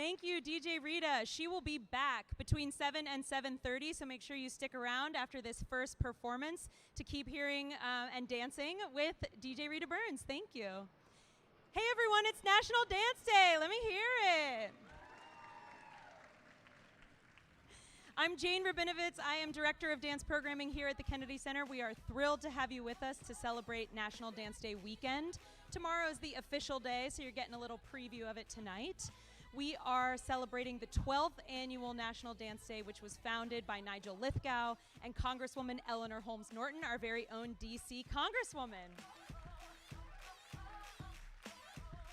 Thank you, DJ Rita. She will be back between 7 and 7:30, so make sure you stick around after this first performance to keep hearing and dancing with DJ Rita Burns. Thank you. Hey everyone, it's National Dance Day. Let me hear it. I'm Jane Rabinovitz. I am Director of Dance Programming here at the Kennedy Center. We are thrilled to have you with us to celebrate National Dance Day weekend. Tomorrow is the official day, so you're getting a little preview of it tonight. We are celebrating the 12th annual National Dance Day, which was founded by Nigel Lithgow and Congresswoman Eleanor Holmes Norton, our very own DC Congresswoman.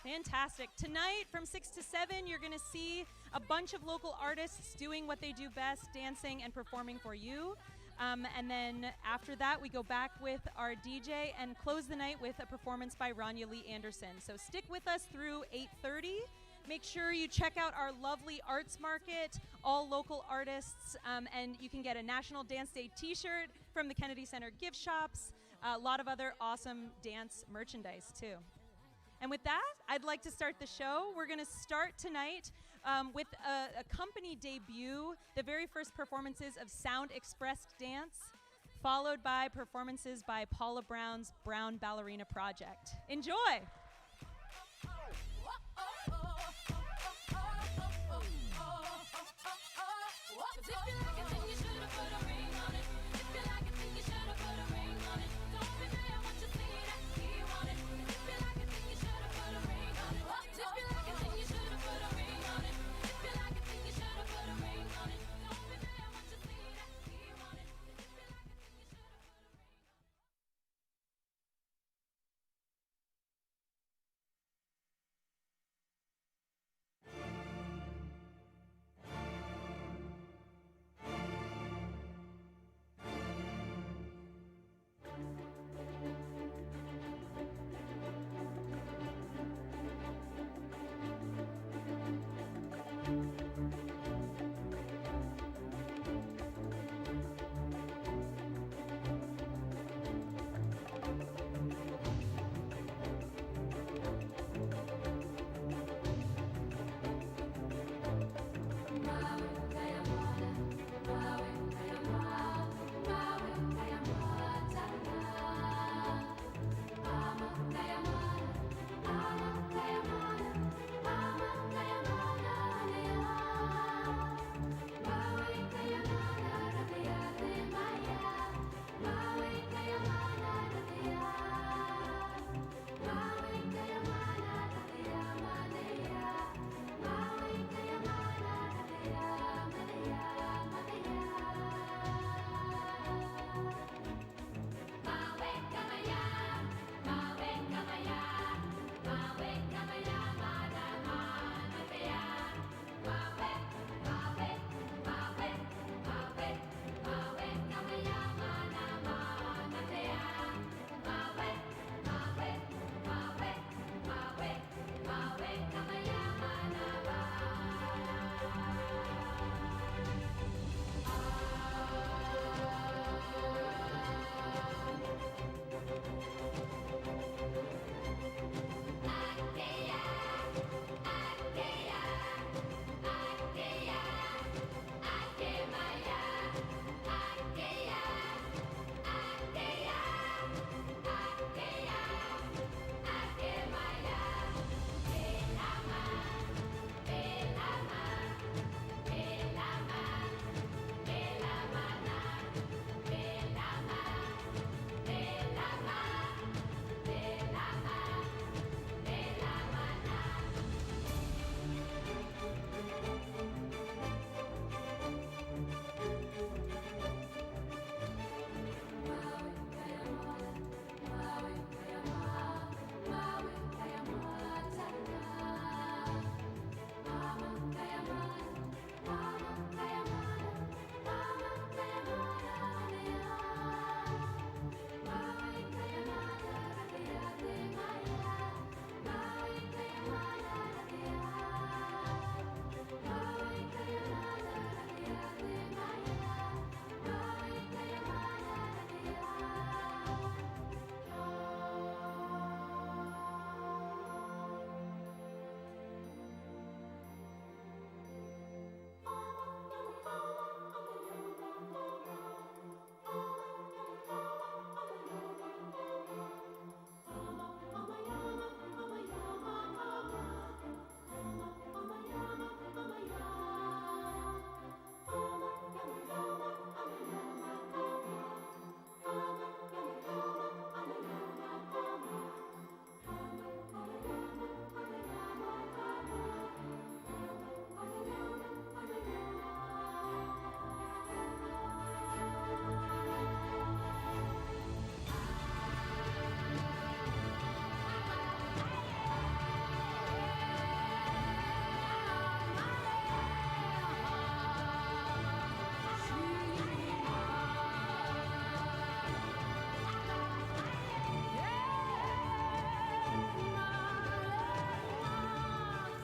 Fantastic. Tonight from 6 to 7, you're going to see a bunch of local artists doing what they do best, dancing and performing for you. And then after that, we go back with our DJ and close the night with a performance by Ronya-Lee Anderson. So stick with us through 8:30. Make sure you check out our lovely arts market, all local artists, and you can get a National Dance Day t-shirt from the Kennedy Center gift shops, a lot of other awesome dance merchandise too. And with that, I'd like to start the show. We're going to start tonight with a company debut, the very first performances of SoundXpressed dance, followed by performances by Paula Brown's Brown Ballerina Project. Enjoy!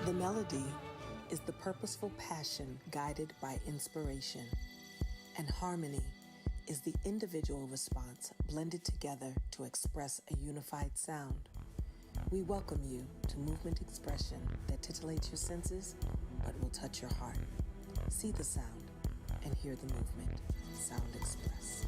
The melody is the purposeful passion guided by inspiration, and harmony is the individual response blended together to express a unified sound. We welcome you to movement expression that titillates your senses but will touch your heart. See the sound and hear the movement. SoundXpressed.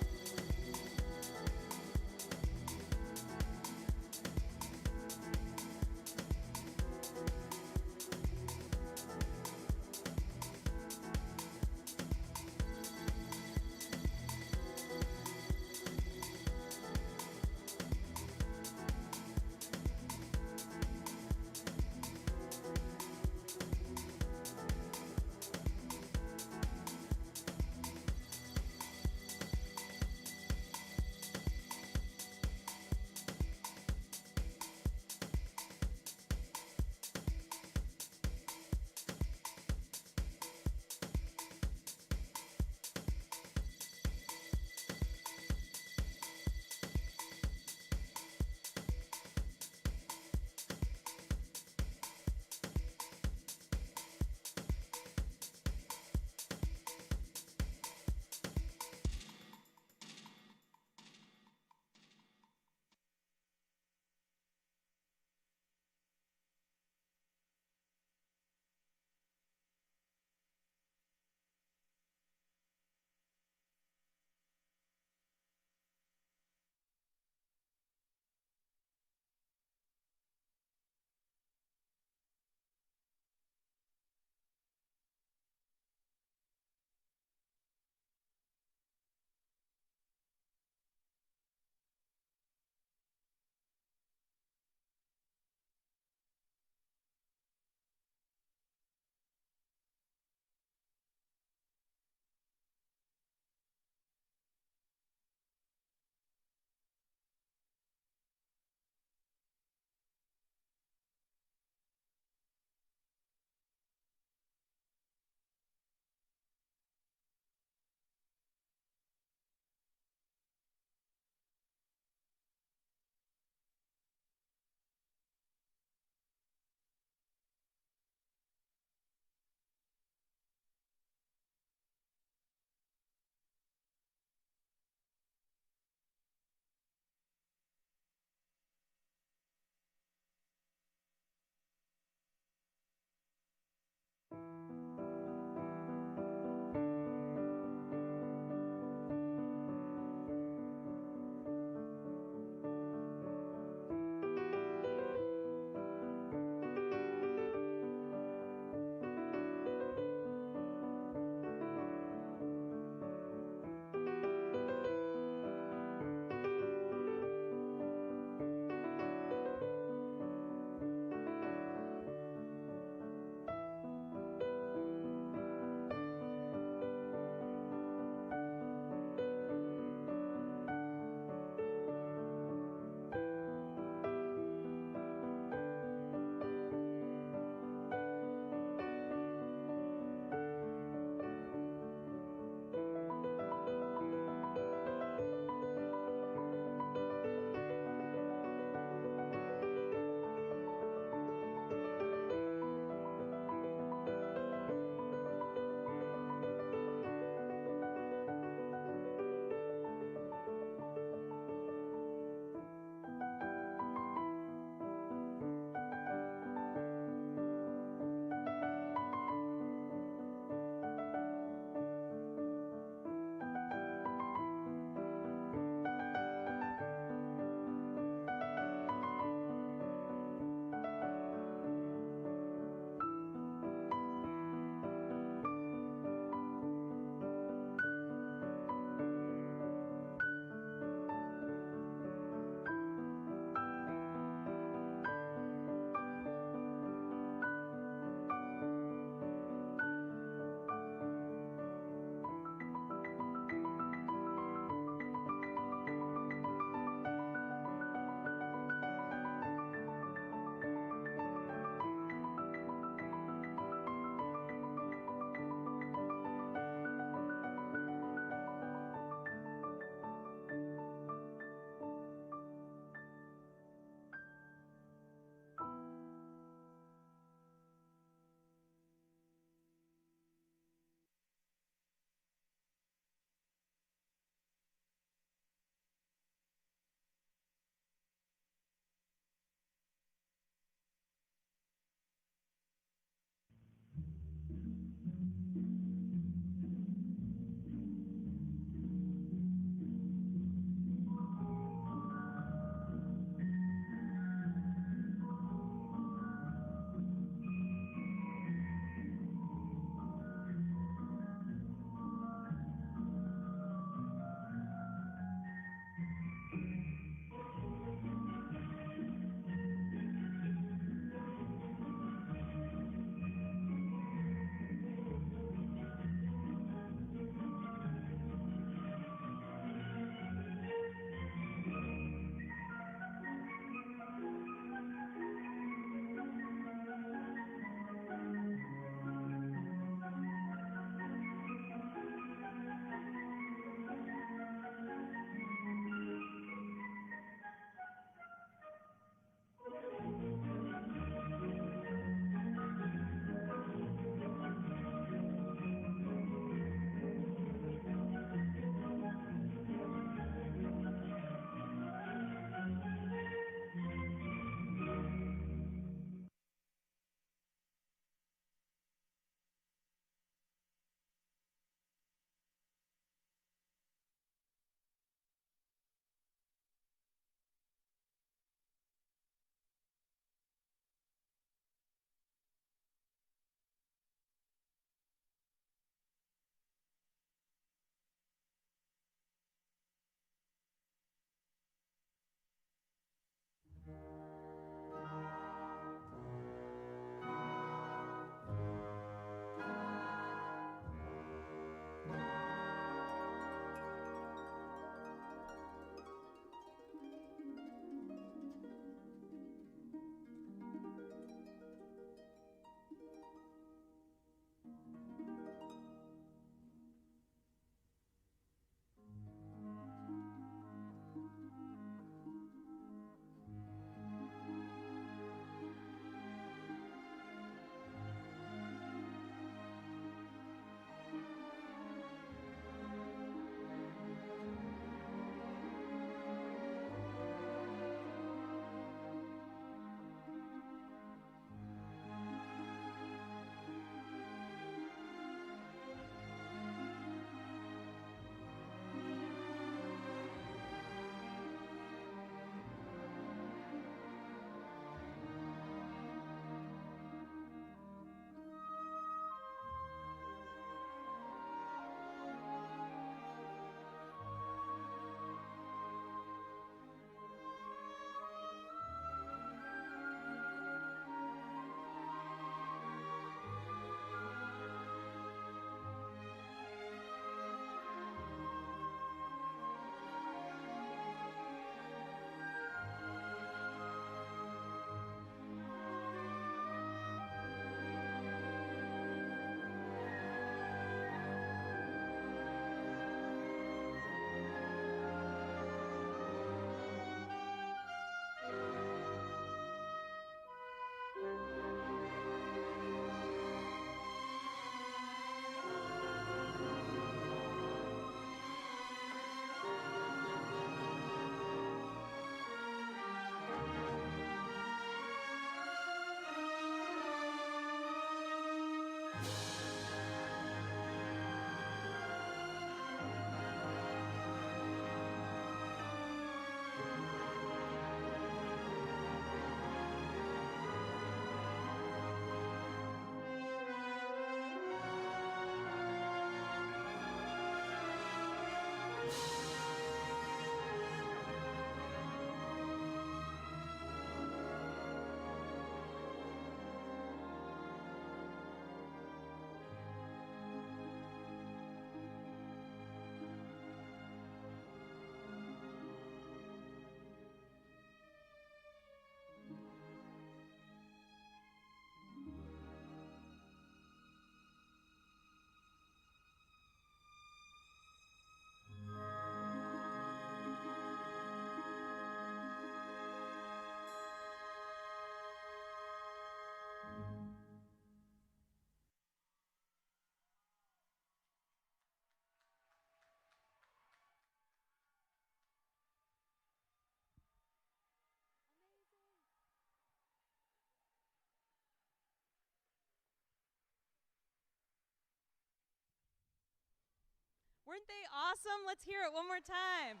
Weren't they awesome? Let's hear it one more time.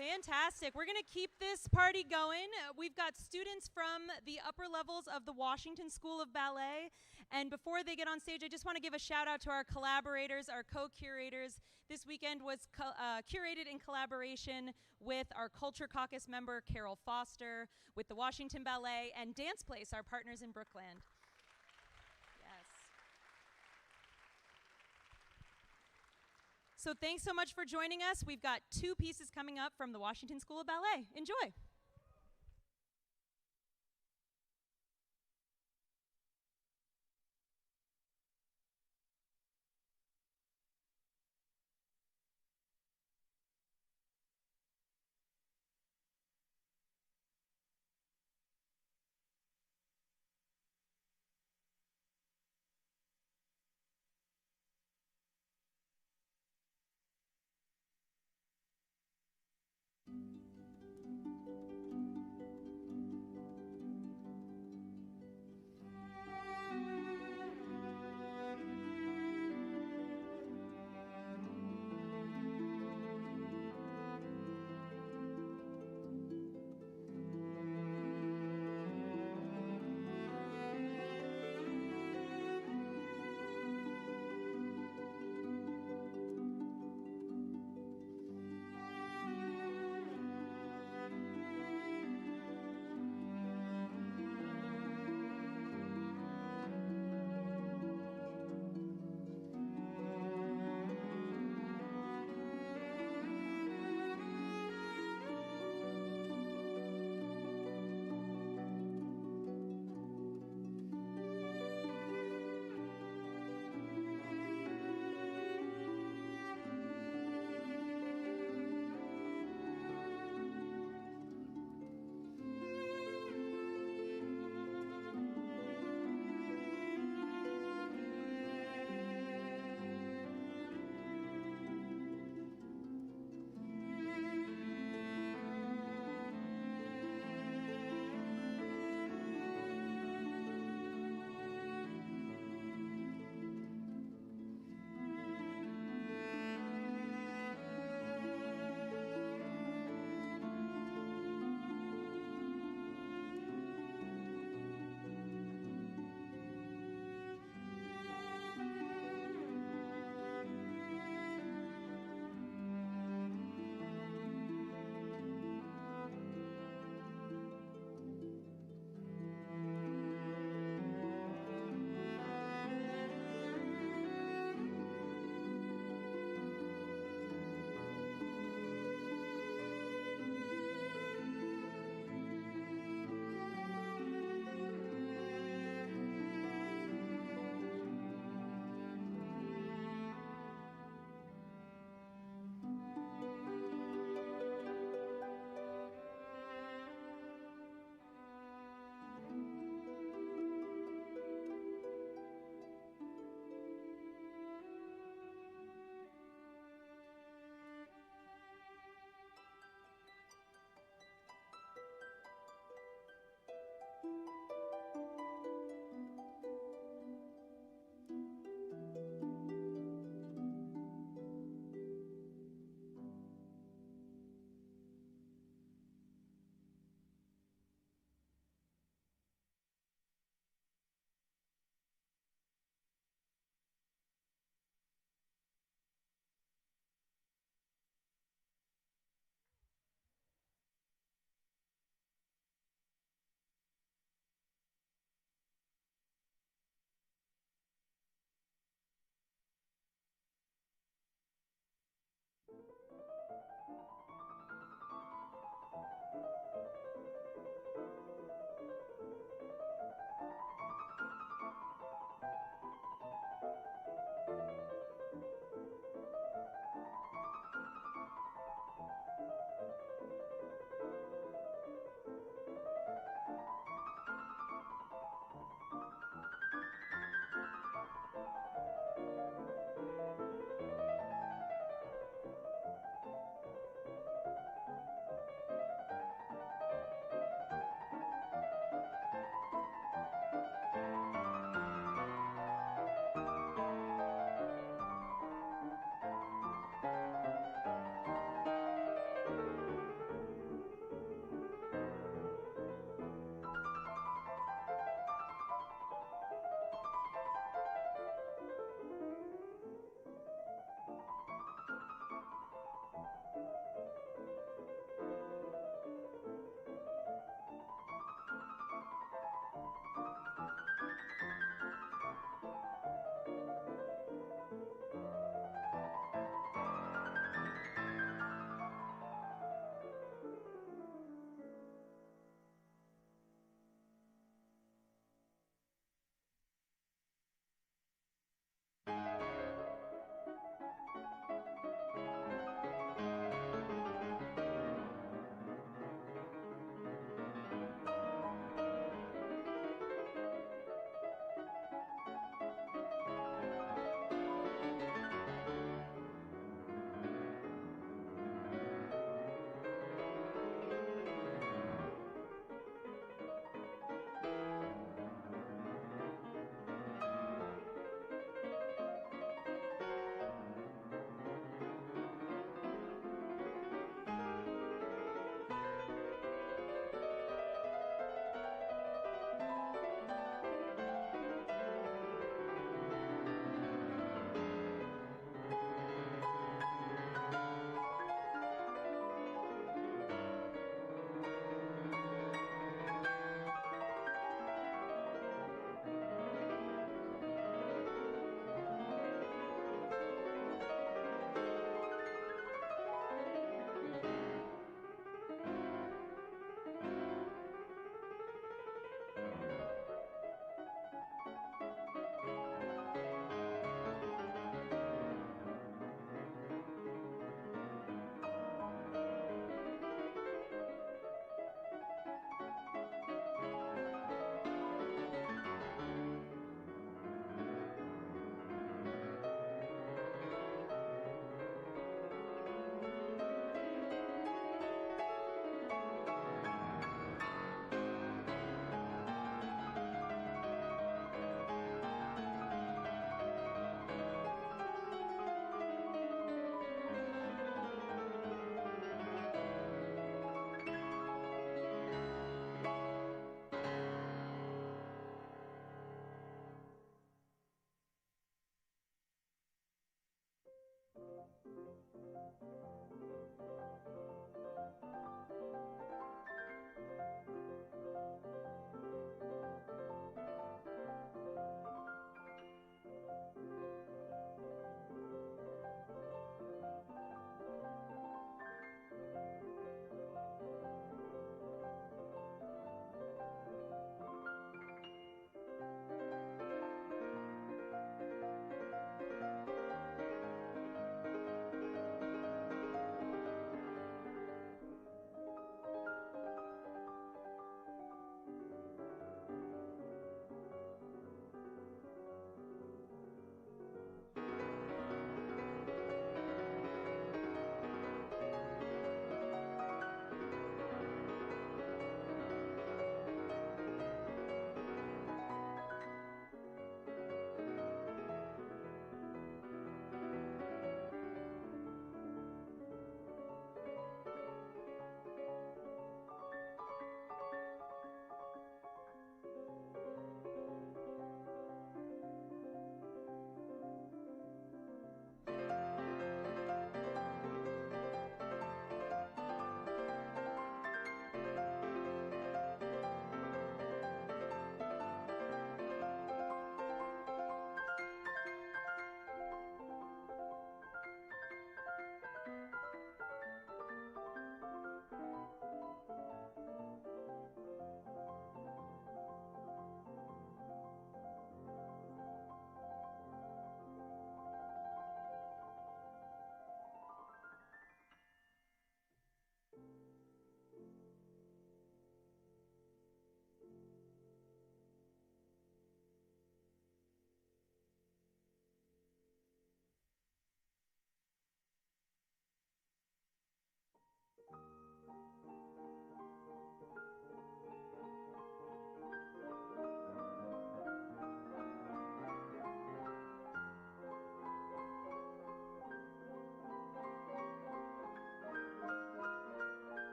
Fantastic. We're going to keep this party going. We've got students from the upper levels of the Washington School of Ballet. And before they get on stage, I just want to give a shout out to our collaborators, our co-curators. This weekend was curated in collaboration with our Culture Caucus member, Carol Foster, with the Washington Ballet, and Dance Place, our partners in Brookland. So thanks so much for joining us. We've got 2 pieces coming up from the Washington School of Ballet. Enjoy.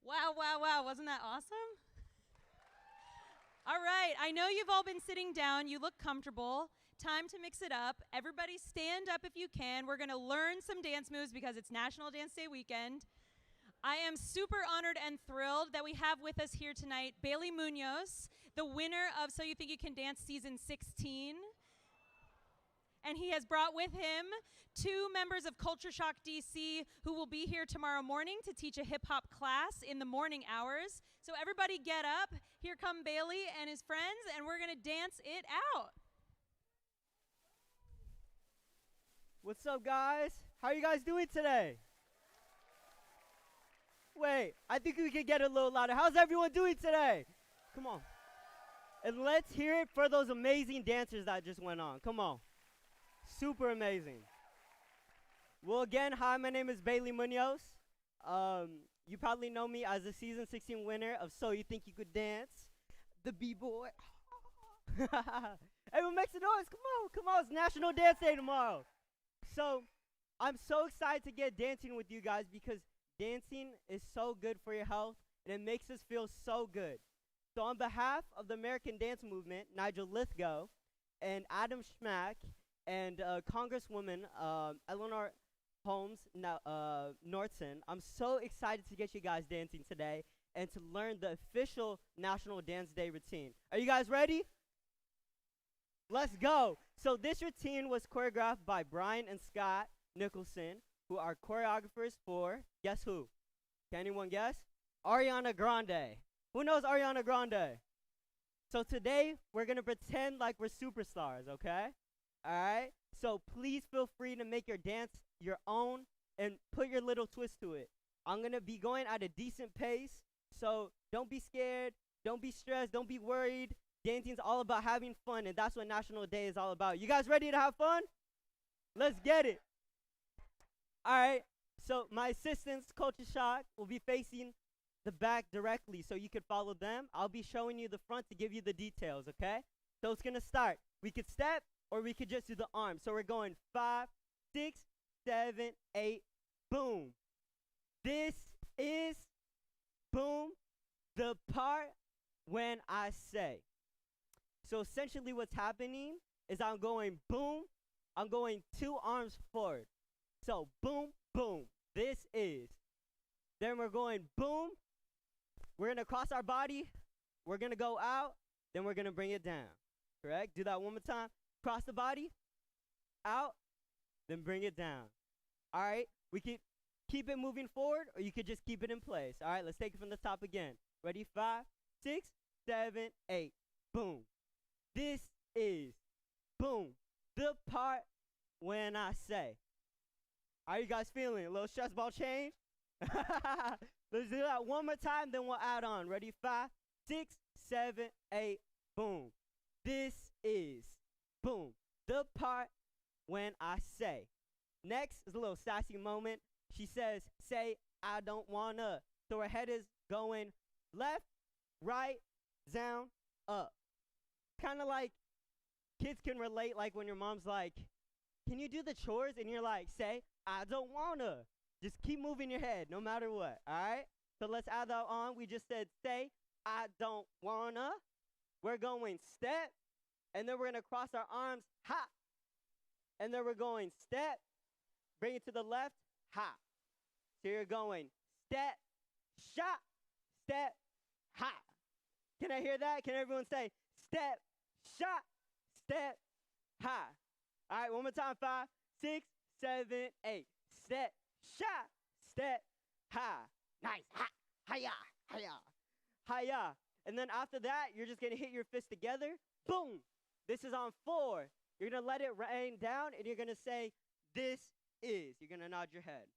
Wow, wow, wow. Wasn't that awesome? All right. I know you've all been sitting down. You look comfortable. Time to mix it up. Everybody stand up if you can. We're going to learn some dance moves because it's National Dance Day weekend. I am super honored and thrilled that we have with us here tonight Bailey Munoz, the winner of So You Think You Can Dance Season 16. And he has brought with him 2 members of Culture Shock DC who will be here tomorrow morning to teach a hip-hop class in the morning hours. So everybody get up. Here come Bailey and his friends, and we're going to dance it out. What's up, guys? How are you guys doing today? Wait, I think we can get a little louder. How's everyone doing today? Come on. And let's hear it for those amazing dancers that just went on. Come on. Super amazing. Well, again, hi, my name is Bailey Munoz. You probably know me as the season 16 winner of So You Think You Could Dance, the B-boy. Everyone makes a noise. Come on. It's National Dance Day tomorrow. So I'm so excited to get dancing with you guys because dancing is so good for your health and it makes us feel so good. So on behalf of the American Dance Movement, Nigel Lithgow and Adam Schmack and Congresswoman Eleanor Holmes Norton, I'm so excited to get you guys dancing today and to learn the official National Dance Day routine. Are you guys ready? Let's go. So this routine was choreographed by Brian and Scott Nicholson, who are choreographers for, guess who? Can anyone guess? Ariana Grande. Who knows Ariana Grande? So today, we're going to pretend like we're superstars, okay? All right? So please feel free to make your dance your own and put your little twist to it. I'm going to be going at a decent pace, so don't be scared, don't be stressed, don't be worried. Dancing's all about having fun, and that's what National Day is all about. You guys ready to have fun? Let's get it. All right, so my assistants, Culture Shock, will be facing the back directly so you can follow them. I'll be showing you the front to give you the details, okay? So it's going to start. We could step, or we could just do the arm. So we're going 5, 6, 7, 8, boom. This is, boom, the part when I say. So essentially what's happening is I'm going boom, I'm going 2 arms forward. So boom, boom, this is. Then we're going boom, we're going to cross our body, we're going to go out, then we're going to bring it down. Correct? Do that one more time. Cross the body, out, then bring it down. All right? We can keep it moving forward, or you could just keep it in place. All right? Let's take it from the top again. Ready? 5, 6, 7, 8. Boom. This is, boom, the part when I say. Are you guys feeling a little stress ball change? Let's do that one more time, then we'll add on. Ready? 5, 6, 7, 8, boom. This is, boom, the part when I say. Next is a little sassy moment. She says, say, I don't wanna. So her head is going left, right, down, up. Kind of like kids can relate, like when your mom's like, can you do the chores? And you're like, say, I don't wanna. Just keep moving your head no matter what, all right? So let's add that on. We just said, say, I don't wanna. We're going step, and then we're going to cross our arms, hop. And then we're going step, bring it to the left, hop. So you're going step, shot, step, hop. Can I hear that? Can everyone say step, shot, step, hop? All right, one more time. 5, 6, 7, 8. Step, shot, step, high. Nice. Ha, hiya, hiya, hiya. And then after that, you're just going to hit your fist together. Boom. This is on 4. You're going to let it rain down, and you're going to say, this is. You're going to nod your head.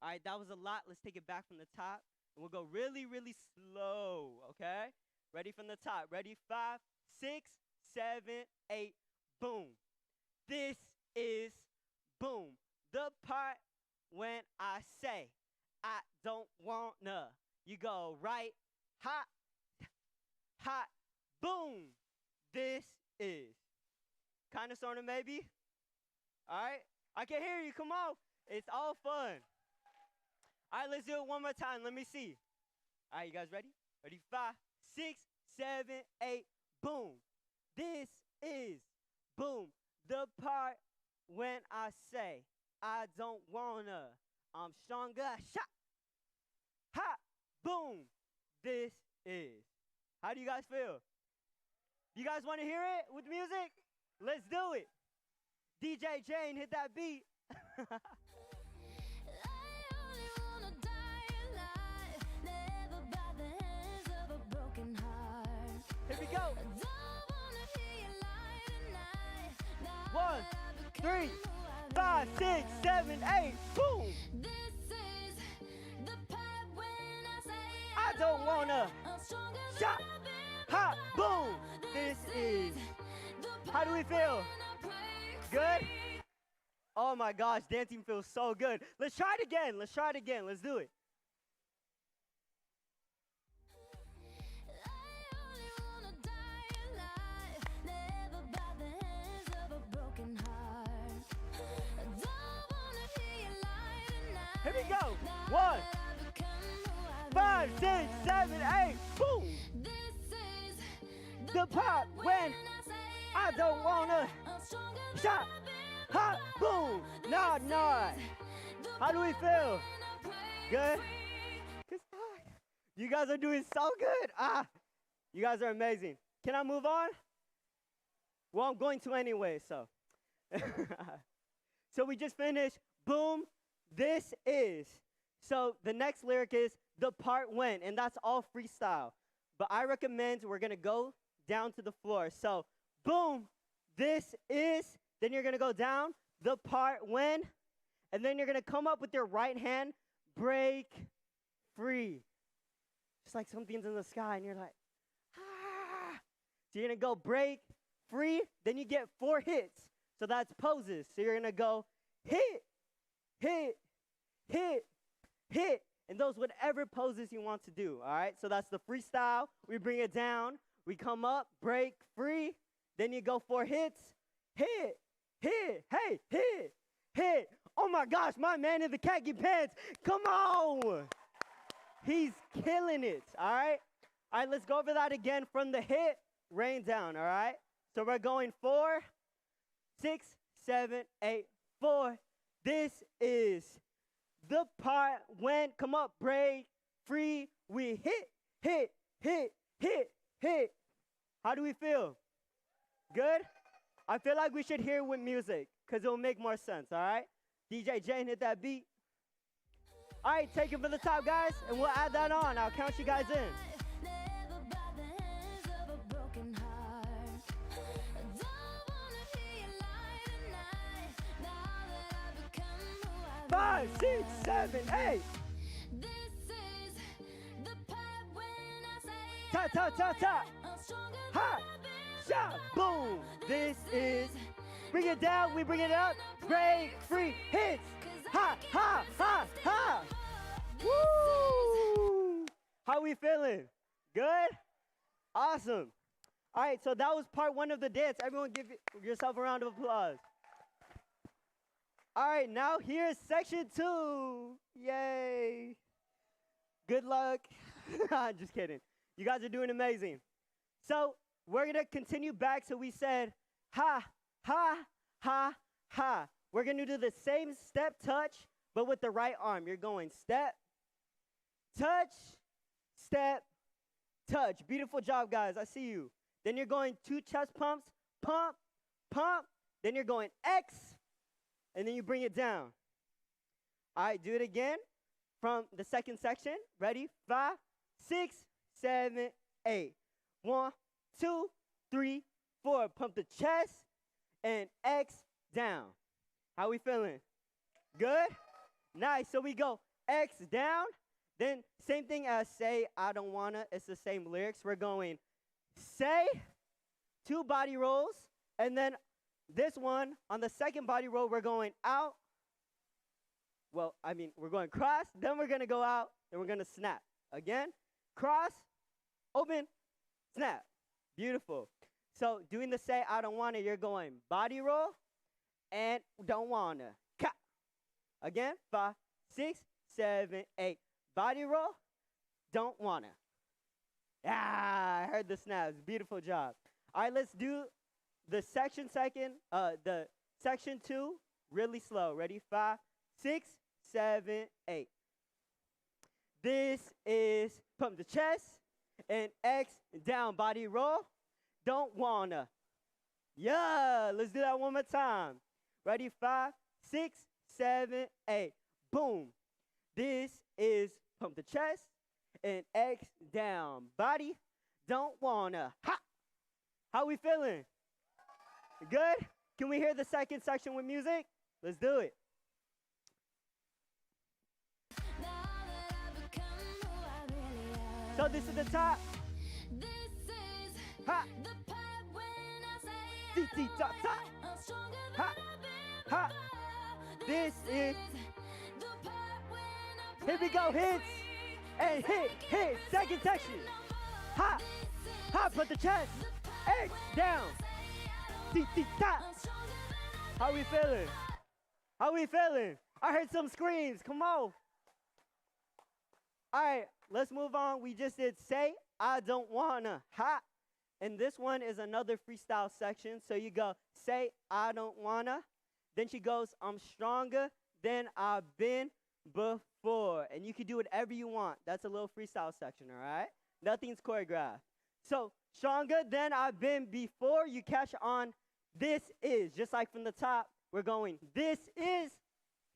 All right, that was a lot. Let's take it back from the top. And we'll go really, really slow, okay? Ready from the top. Ready? 5, 6, 7, 8. Boom. This is, boom, the part when I say, I don't wanna. You go right, hot, hot, boom. This is. Kind of, sort of, maybe. All right? I can hear you. Come on. It's all fun. All right, let's do it one more time. Let me see. All right, you guys ready? Ready? 5, 6, 7, 8, boom. This is, boom, the part when I say, I don't wanna, I'm stronger, shot, ha, boom. This is. How do you guys feel? You guys want to hear it with music? Let's do it. DJ Jane, hit that beat. Here we go. 1, 3, 5, 6, 7, 8, boom. I don't wanna shot, ha, boom. This is. How do we feel? Good? Oh my gosh, dancing feels so good. Let's try it again. Let's try it again. Let's do it. Here we go. 1, 5, 6, 7, 8, boom. The part when I don't wanna shot, hot, boom, nod, nod. How do we feel? Good? You guys are doing so good. You guys are amazing. Can I move on? Well, I'm going to anyway, so. So we just finished, boom, this is. So the next lyric is the part when, and that's all freestyle. But I recommend we're gonna go down to the floor. So, boom, this is, then you're gonna go down, the part when, and then you're gonna come up with your right hand, break free. Just like something's in the sky, and you're like, ah. So you're gonna go break free, then you get 4 hits. So that's poses. So you're gonna go hit, hit, hit, hit, and those whatever poses you want to do, all right? So that's the freestyle. We bring it down. We come up, break free. Then you go 4 hits. Hit, hit, hey, hit, hit. Oh my gosh, my man in the khaki pants. Come on. He's killing it, all right? All right, let's go over that again from the hit, rain down, all right? So we're going 4, 6, 7, 8, 4. This is the part when, come up, break free, we hit, hit, hit, hit, hit. How do we feel? Good? I feel like we should hear it with music because it'll make more sense, all right? DJ Jane, hit that beat. All right, take it from the top, guys, and we'll add that on. I'll count you guys in. 5, 6, 7, 8. Ta ta ta ta. Ha, shot, boom. This is. Bring it down, we bring it up. Break free hits. Ha ha ha ha. Woo! How we feeling? Good? Awesome. All right, so that was part 1 of the dance. Everyone give yourself a round of applause. All right, now here's section 2. Yay. Good luck. Just kidding. You guys are doing amazing. So we're going to continue back. So we said, ha, ha, ha, ha. We're going to do the same step touch, but with the right arm. You're going step, touch, step, touch. Beautiful job, guys. I see you. Then you're going 2 chest pumps, pump, pump. Then you're going X, and then you bring it down. All right, do it again from the second section. Ready? 5, 6, 7, 8. 1, 2, 3, 4. Pump the chest and X down. How we feeling? Good? Nice. So we go X down. Then same thing as say, I don't wanna. It's the same lyrics. We're going say, 2 body rolls, and then this one, on the second body roll, we're going out. Well, I mean, we're going cross, then we're going to go out, then we're going to snap. Again, cross, open, snap. Beautiful. So doing the say, I don't want to, you're going body roll and don't want to. Ka. Again, 5, 6, 7, 8. Body roll, don't wanna. Yeah, I heard the snaps. Beautiful job. All right, let's do the section two really slow. Ready? 5, 6, 7, 8. This is pump the chest and X down body roll. Don't wanna. Yeah, let's do that one more time. Ready? 5, 6, 7, 8. Boom. This is pump the chest and X down body. Don't wanna. Ha! How we feeling? Good? Can we hear the second section with music? Let's do it. So this is the top. Ha! Top, top. Ha! Ha! This is. Here we go, hits. And hit. Second section. Ha! Ha! Put the chest. X down. Top. How we feeling? How we feeling? I heard some screams. Come on. All right, let's move on. We just did say I don't wanna. Ha! And this one is another freestyle section. So you go, say I don't wanna. Then she goes, I'm stronger than I've been before. And you can do whatever you want. That's a little freestyle section, all right? Nothing's choreographed. So stronger than I've been before. You catch on this is. Just like from the top, we're going, this is.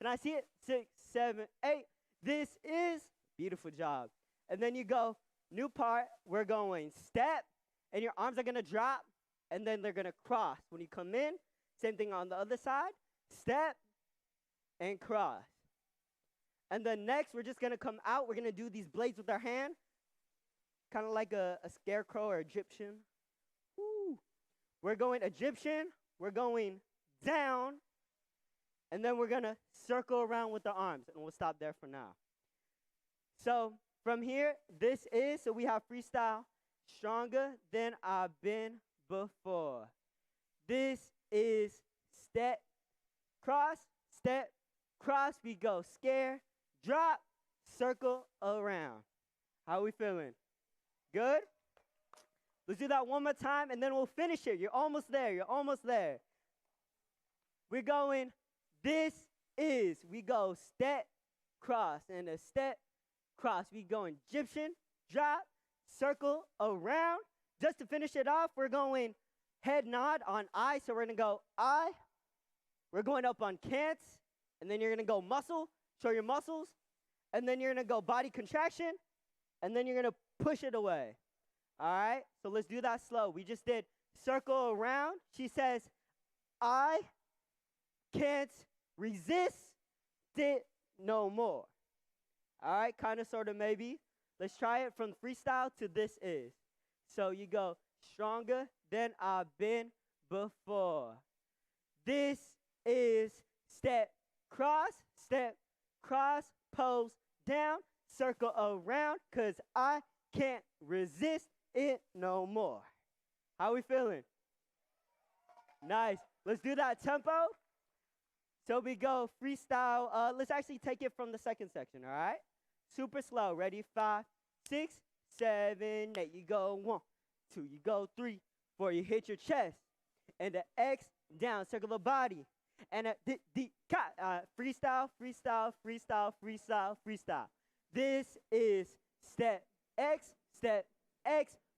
Can I see it? 6, 7, 8. This is. Beautiful job. And then you go, new part, we're going step. And your arms are going to drop, and then they're going to cross. When you come in, same thing on the other side. Step and cross. And then next, we're just going to come out. We're going to do these blades with our hand, kind of like a scarecrow or Egyptian. Woo. We're going Egyptian. We're going down. And then we're going to circle around with the arms, and we'll stop there for now. So from here, this is, so we have freestyle. Stronger than I've been before. This is step, cross, we go. Scare, drop, circle around. How are we feeling? Good? Let's do that one more time, and then we'll finish it. You're almost there. We're going, this is, we go step, cross, and a step, cross. We go Egyptian, drop, circle around. Just to finish it off, we're going head nod on I. So we're going to go I. We're going up on can'ts. And then you're going to go muscle. Show your muscles. And then you're going to go body contraction. And then you're going to push it away. All right? So let's do that slow. We just did circle around. She says, I can't resist it no more. All right? Kind of, sort of, maybe. Let's try it from freestyle to this is. So you go stronger than I've been before. This is step, cross, pose down, circle around, because I can't resist it no more. How we feeling? Nice. Let's do that tempo. So we go freestyle. Let's actually take it from the second section, all right? Super slow. Ready? 5, 6, 7, 8. You go 1, 2. You go 3, 4. You hit your chest. And the X down. Circle the body. And a freestyle. This is step X,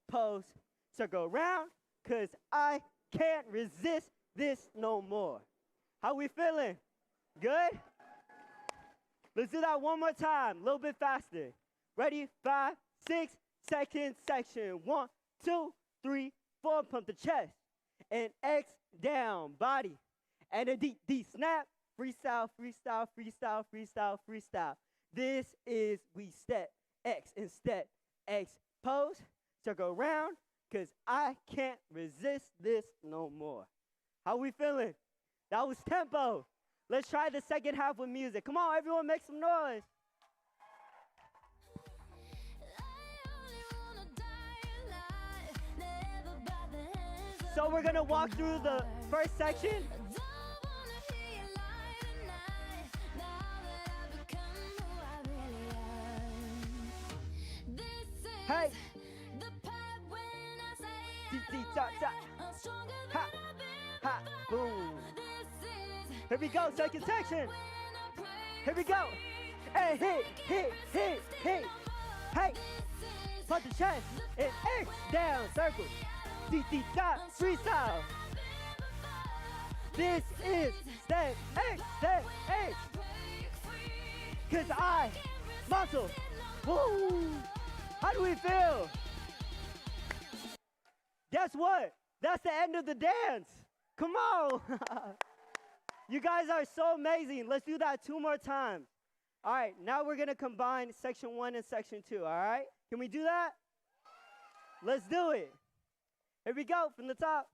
pose. Circle around. Because I can't resist this no more. How we feeling? Good? Let's do that one more time, a little bit faster. Ready? 5, 6, second section. 1, 2, 3, 4. Pump the chest. And X down, body. And a D snap. Freestyle. This is we step X and step X pose. Circle around, because I can't resist this no more. How we feeling? That was tempo. Let's try the second half with music. Come on, everyone, make some noise. So we're going to walk through the first section. This Hey. Tee-tee-ta-ta. Ha. Ha. Boom. Here we go, second section. Here we go. Hey, hit, hit, hit, hit. Hey. Punch the chest and X down, circle. Tee-tee-ta, freestyle. This is step X, step X. Cause I muscle. Woo! How do we feel? Guess what? That's the end of the dance. Come on. You guys are so amazing. Let's do that 2 more times. All right, now we're gonna combine section 1 and section 2, all right? Can we do that? Let's do it. Here we go, from the top.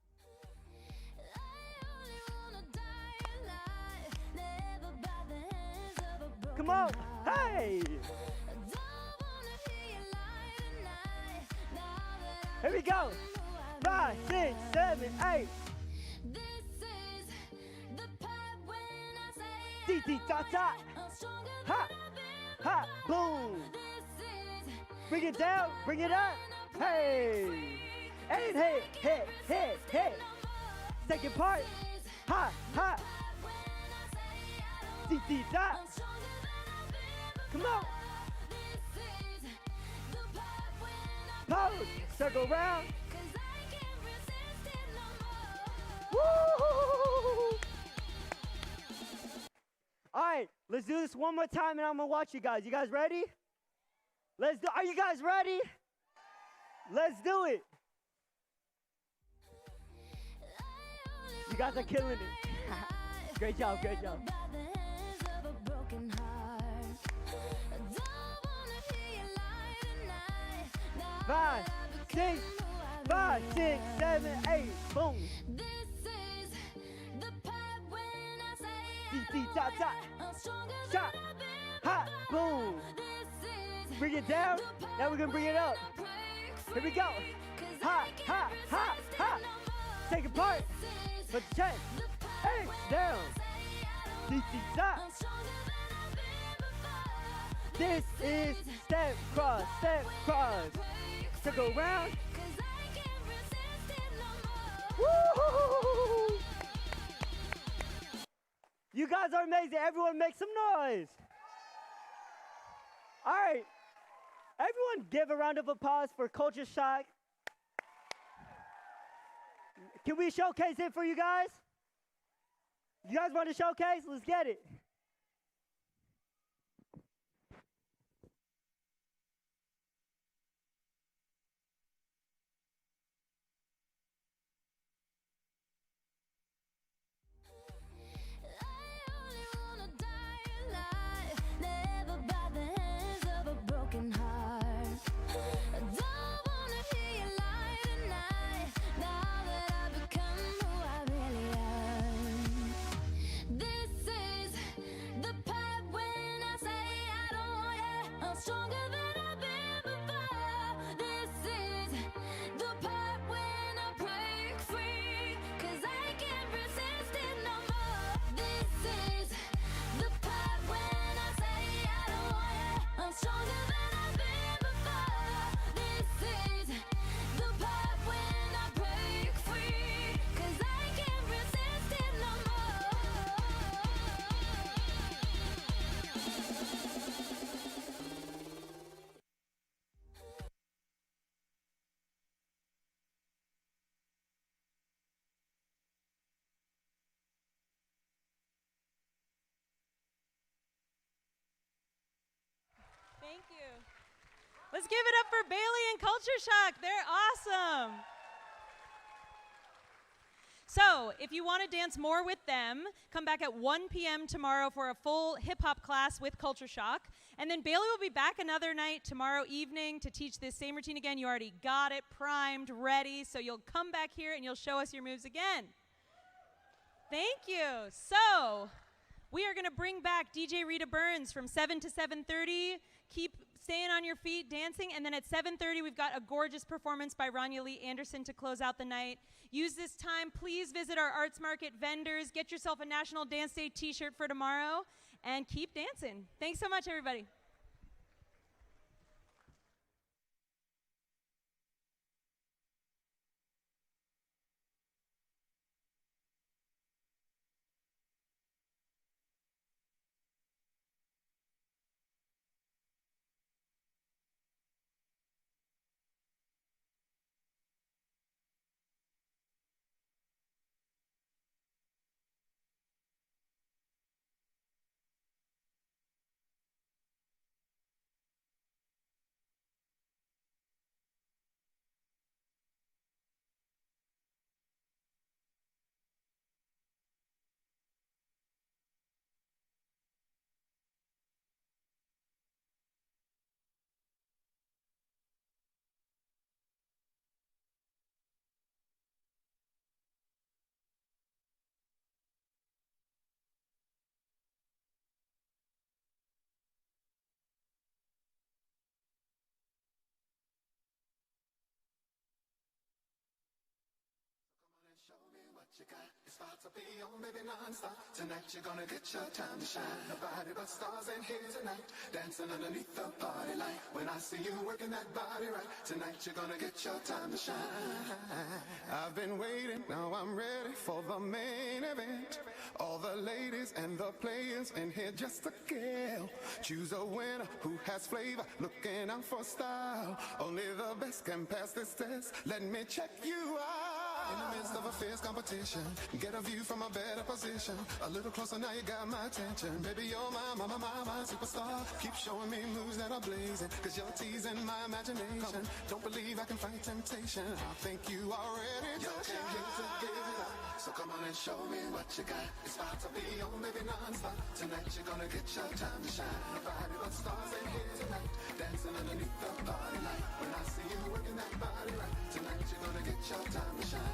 Come on, hey! Here we go. 5, 6, 7, 8. Tee-tee-ta-ta. Ha, ha, boom. Bring it down, bring it up. Hey. And hit, hit, hit, hit. Second part. Ha, ha. Tee-tee-ta. Come on. Pose. Circle round. Woo! All right, let's do this one more time, and I'm gonna watch you guys. You guys ready? Let's do. Are you guys ready? Let's do it. You guys are killing it. Great job, great job. 5, 6, 5, 6, 7, 8, boom. Tee-tee-ta-ta. Shot. Ha, boom. Bring it down. Now we're gonna bring it up. Here we go. Ha, ha, ha, ha. Second part. Put the chest. Hey, down. Tee-tee-ta. This is step cross, step cross. Circle round. Woo! You guys are amazing. Everyone make some noise. All right. Everyone give a round of applause for Culture Shock. Can we showcase it for you guys? You guys want to showcase? Let's get it. Thank you. Let's give it up for Bailey and Culture Shock. They're awesome. So, if you want to dance more with them, come back at 1 p.m. tomorrow for a full hip-hop class with Culture Shock. And then Bailey will be back another night tomorrow evening to teach this same routine again. You already got it primed, ready, so you'll come back here and you'll show us your moves again. Thank you. So, we are going to bring back DJ Rita Burns from 7 to 7:30. Keep staying on your feet, dancing, and then at 7:30 we've got a gorgeous performance by Ronya-Lee Anderson to close out the night. Use this time, please visit our arts market vendors, get yourself a National Dance Day t-shirt for tomorrow, and keep dancing. Thanks so much, everybody. You got your spot to be on, baby, non-stop. Tonight you're gonna get your time to shine. Nobody but stars in here tonight, dancing underneath the party light. When I see you working that body right, tonight you're gonna get your time to shine. I've been waiting, now I'm ready for the main event. All the ladies and the players in here just to kill. Choose a winner who has flavor, looking out for style. Only the best can pass this test. Let me check you out. In the midst of a fierce competition, get a view from a better position. A little closer now, you got my attention. Baby, you're my superstar. Keep showing me moves that are blazing, cause you're teasing my imagination. Don't believe I can fight temptation. I think you are ready to give it up. So come on and show me what you got. It's about to be on, baby, non-stop. Tonight you're gonna get your time to shine. Nobody but stars in here tonight, dancing underneath the party light. When I see you working that body right, tonight you're gonna get your time to shine.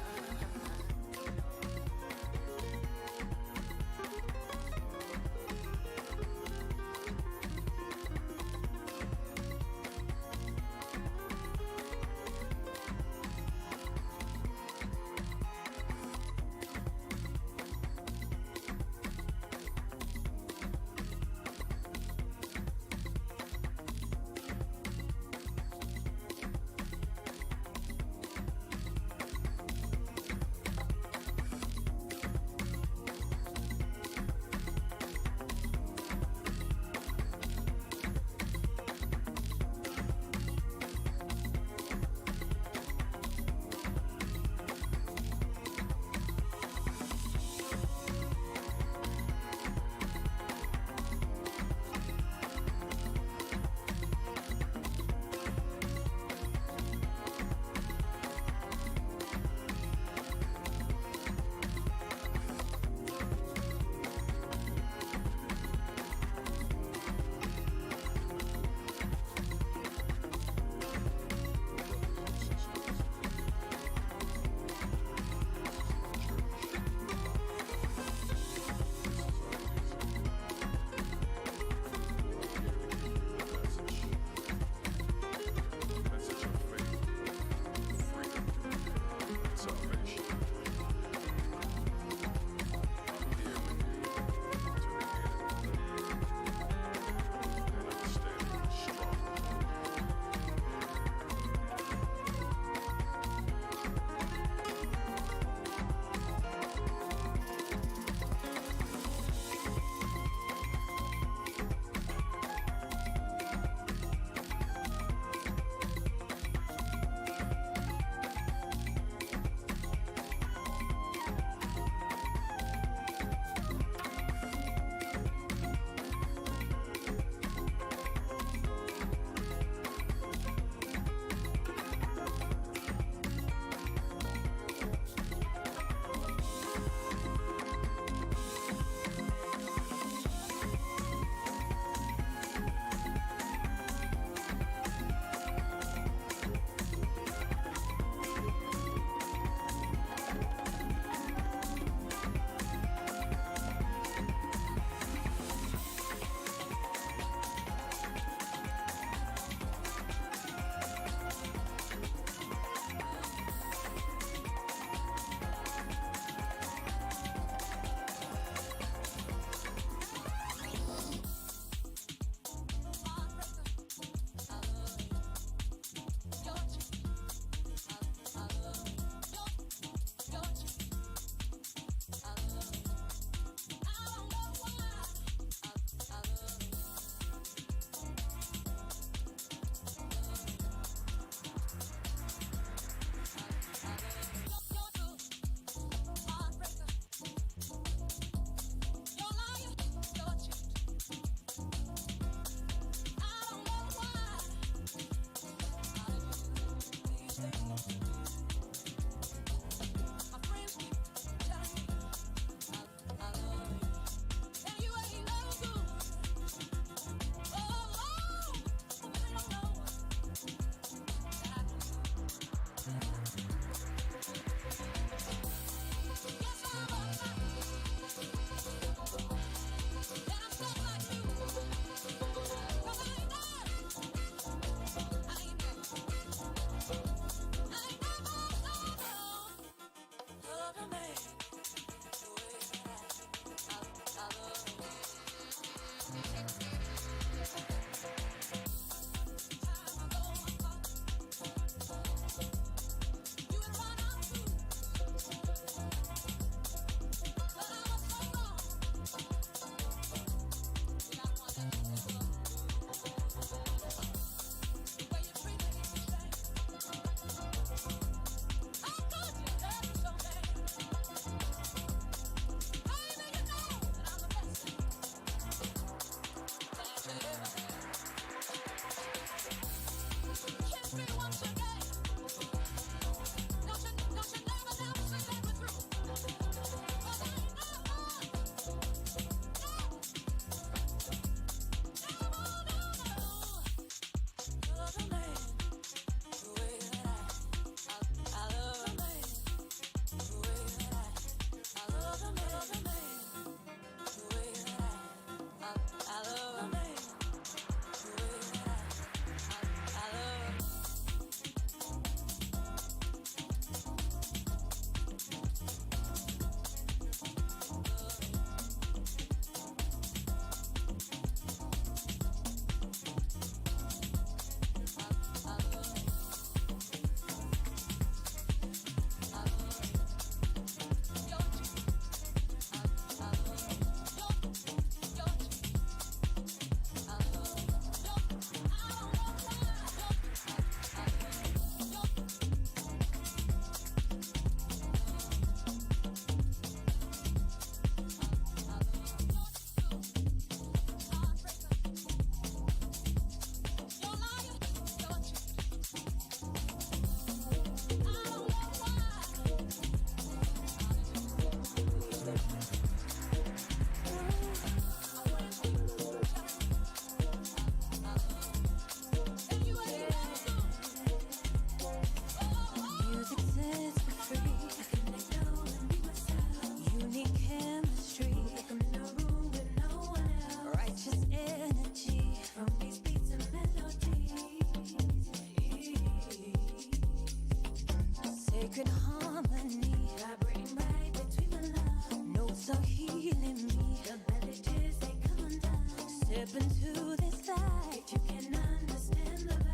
feeling me. The belly tears, they come down. Step into this light. You can understand the vibe.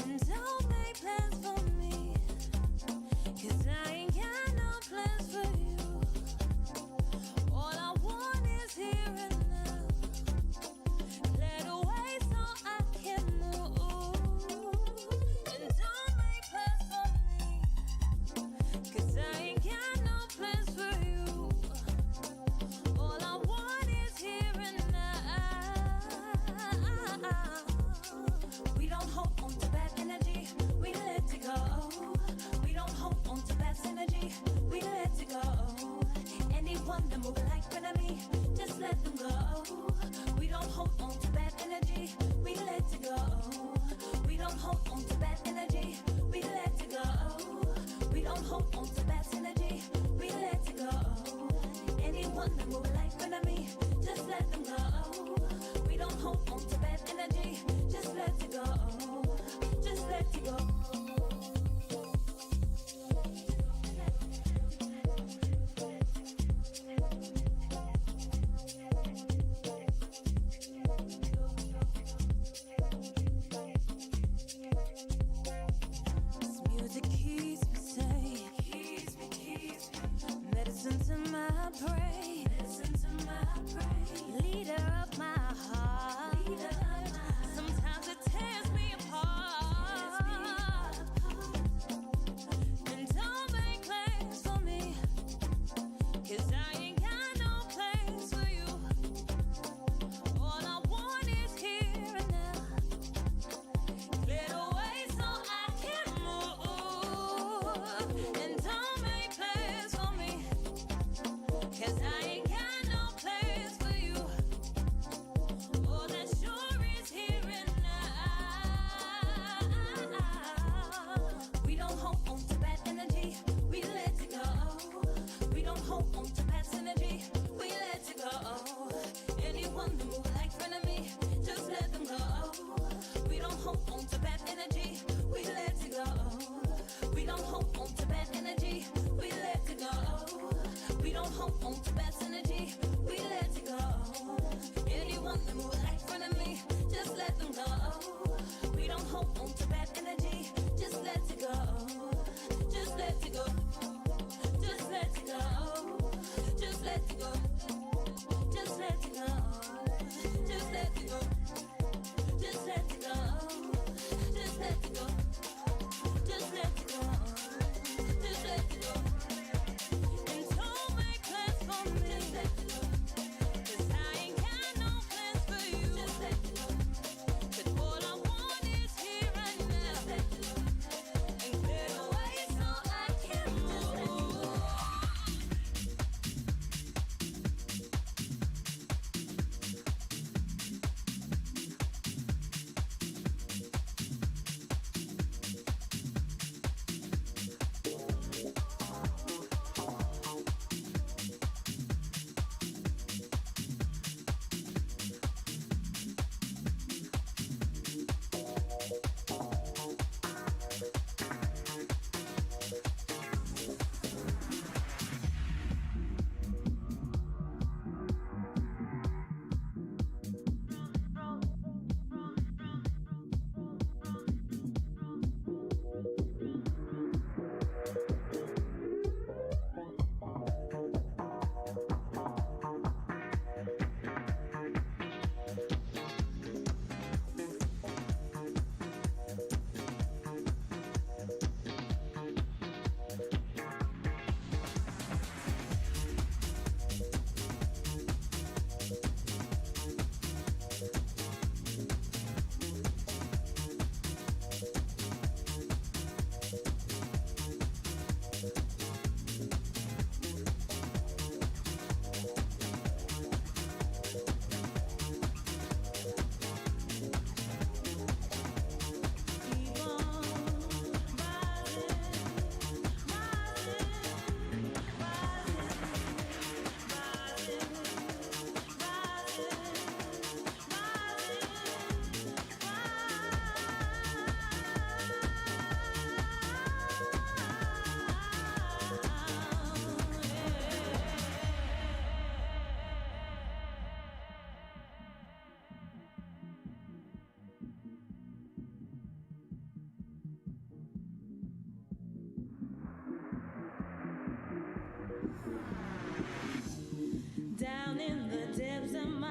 And don't make plans for me, 'cause I ain't got no plans for you. All I want is here and now. Clear the way so I can move. And don't make plans for me, 'cause I ain't got no plans for you. All I want is here and now. We don't hold on to bad energy, we let it go. We don't hold on to bad energy, we let it go. Anyone that move like enemy, just let them go. We don't hold on to bad energy, we let it go. We don't hold on to bad energy, we let it go. We don't hold on to bad energy, we let it go. Anyone that move like enemy, just let them go. We don't hold on to bad energy, just let it go. Just let it go. This music keeps me sane, medicine to my brain, leader of my heart. Sometimes it tears me apart. And don't make plans for me, 'cause I ain't got no plans for you. All I want is here and now. Clear the way so I can move. And don't make plans for me, 'cause I ain't got no plans for you. All that sure is here and now. We don't hold on to bad energy, we let it go. We don't hold on to bad energy, we let it go. Anyone that move like enemy, just let them go. We don't hold on to bad energy, we let it go. We don't hold on to bad energy, we let it go. We don't hold on to bad energy.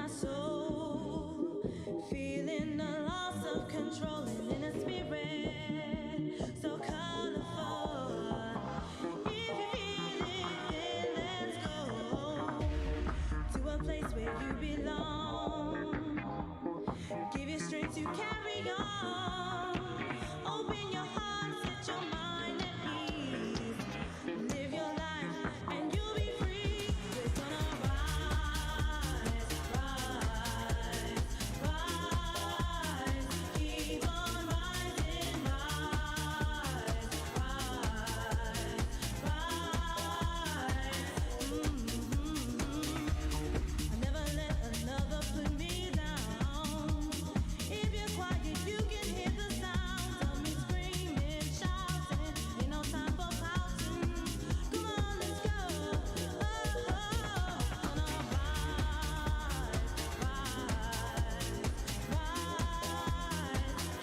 soul, feeling a loss of control and in a spirit so colorful. If you feel it, then let's go to a place where you belong. Give you strength to carry on. Open your heart, set your mind at peace. Live your life and you'll be free. We're gonna rise, rise, rise. Keep on rising, rise, rise, rise. Never let another put me down. If you're quiet, you can hear the sounds of me screaming, shouting. Ain't no time for pouting. Come on, let's go. Gonna rise, rise, rise.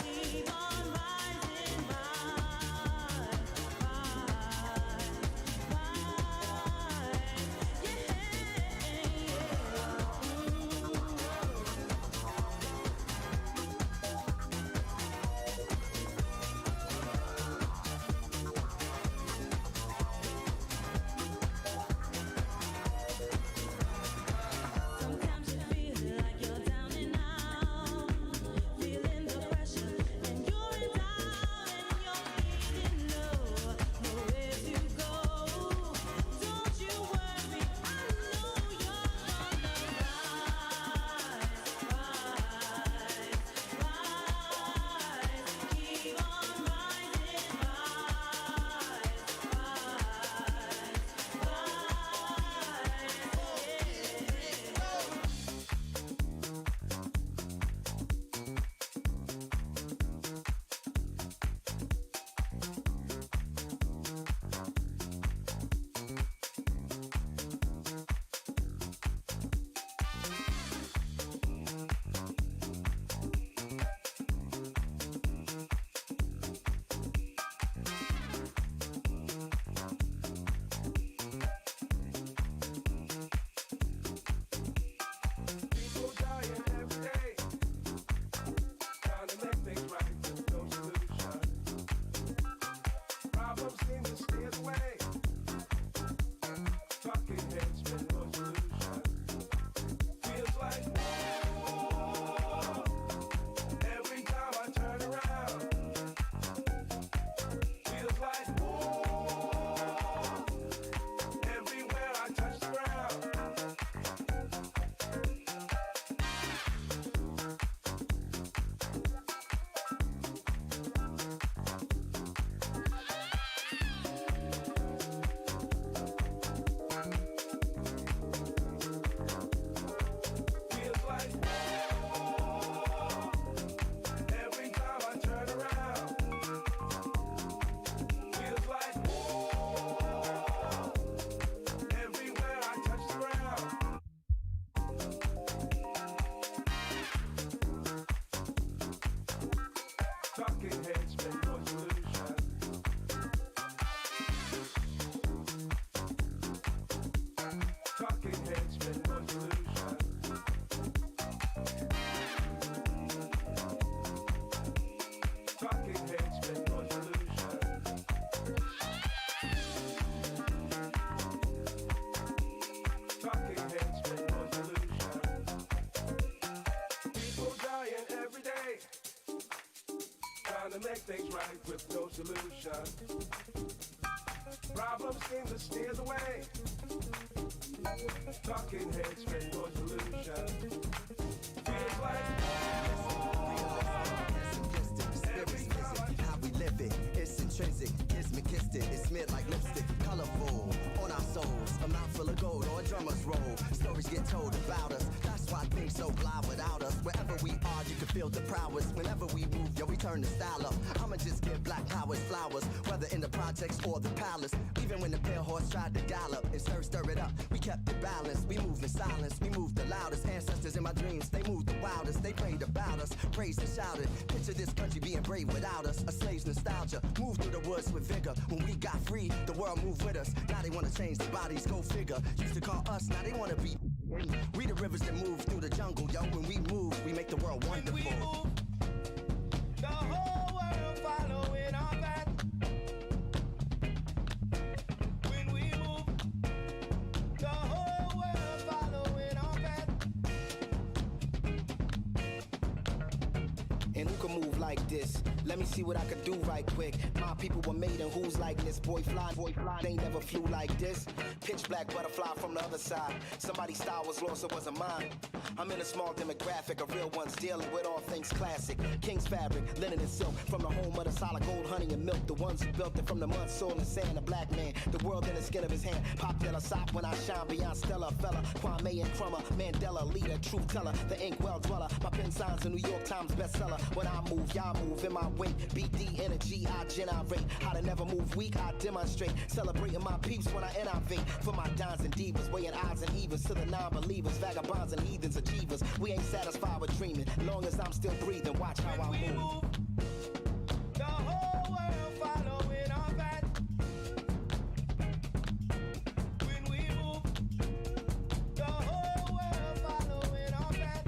Keep on rising, rise, Sometimes you feel like you're down and out, feeling the pressure, and you're in doubt, and you're feeling low, nowhere to go. Don't you worry, I know you're gonna rise, rise, rise. Keep on rising, People dying every day, trying to make things right with no solution. Problems seem to steer the way. Talking heads with no solution. Feels like war every time I turn around. Feels like war everywhere I touch the ground. Feels like war every time I turn around. Feels like war everywhere I touch the ground. Talking heads with no solution. Talking heads with no solution. Talking heads with no solution. Talking heads with no solution. People dying every day, trying to make things right with no solution. Problems seem to steer the way. Talking heads with no solution. Feels like every time How we live it, it's intrinsic, it's McKistic, it's smeared like lipstick, colorful on our souls, a mouth full of gold or a drummer's roll. Stories get told about us, that's why things so fly without us. Wherever we are, you can feel the prowess. Whenever we move, yo, we turn the style up. I'ma just give black powers flowers, whether in the projects or the palace. Even when the pale horse tried to gallop and stir it up, we kept it balanced. We moved in silence, we moved the loudest. Ancestors in my dreams, they moved the wildest. They prayed about us, praised and shouted. Picture this country being brave without us. A slave's nostalgia, moved through the woods with vigor. When we got free, the world moved with us. Now they wanna change their bodies, go figure. Used to call us, now they wanna be We the rivers that move through the jungle, yo. When we move, we make the world wonderful. When we move, the whole world following our path. When we move, the whole world following our path. And who can move like this? Let me see what I could do right quick. My people were made in who's like this. Boy fly, they never flew like this. Pitch black butterfly from the other side. Somebody's style was lost, it wasn't mine. I'm in a small demographic of real ones dealing with all things classic. King's fabric, linen and silk. From the home of the solid gold, honey and milk. The ones who built it from the mud, soil and sand. A black man, the world in the skin of his hand. Pop Della Sop when I shine beyond Stella. Fella, Kwame and Crummer. Mandela, leader, truth teller. The ink well dweller. My pen signs a New York Times bestseller. When I move, y'all move in my wake. BD energy, I generate. How to never move weak, I demonstrate. Celebrating my peeps when I innovate. For my dons and divas, weighing odds and evens. To the non-believers, vagabonds and heathens, achievers. We ain't satisfied with dreaming. Long as I'm still breathing, watch how I move. The whole world following our path. When we move, the whole world following our path.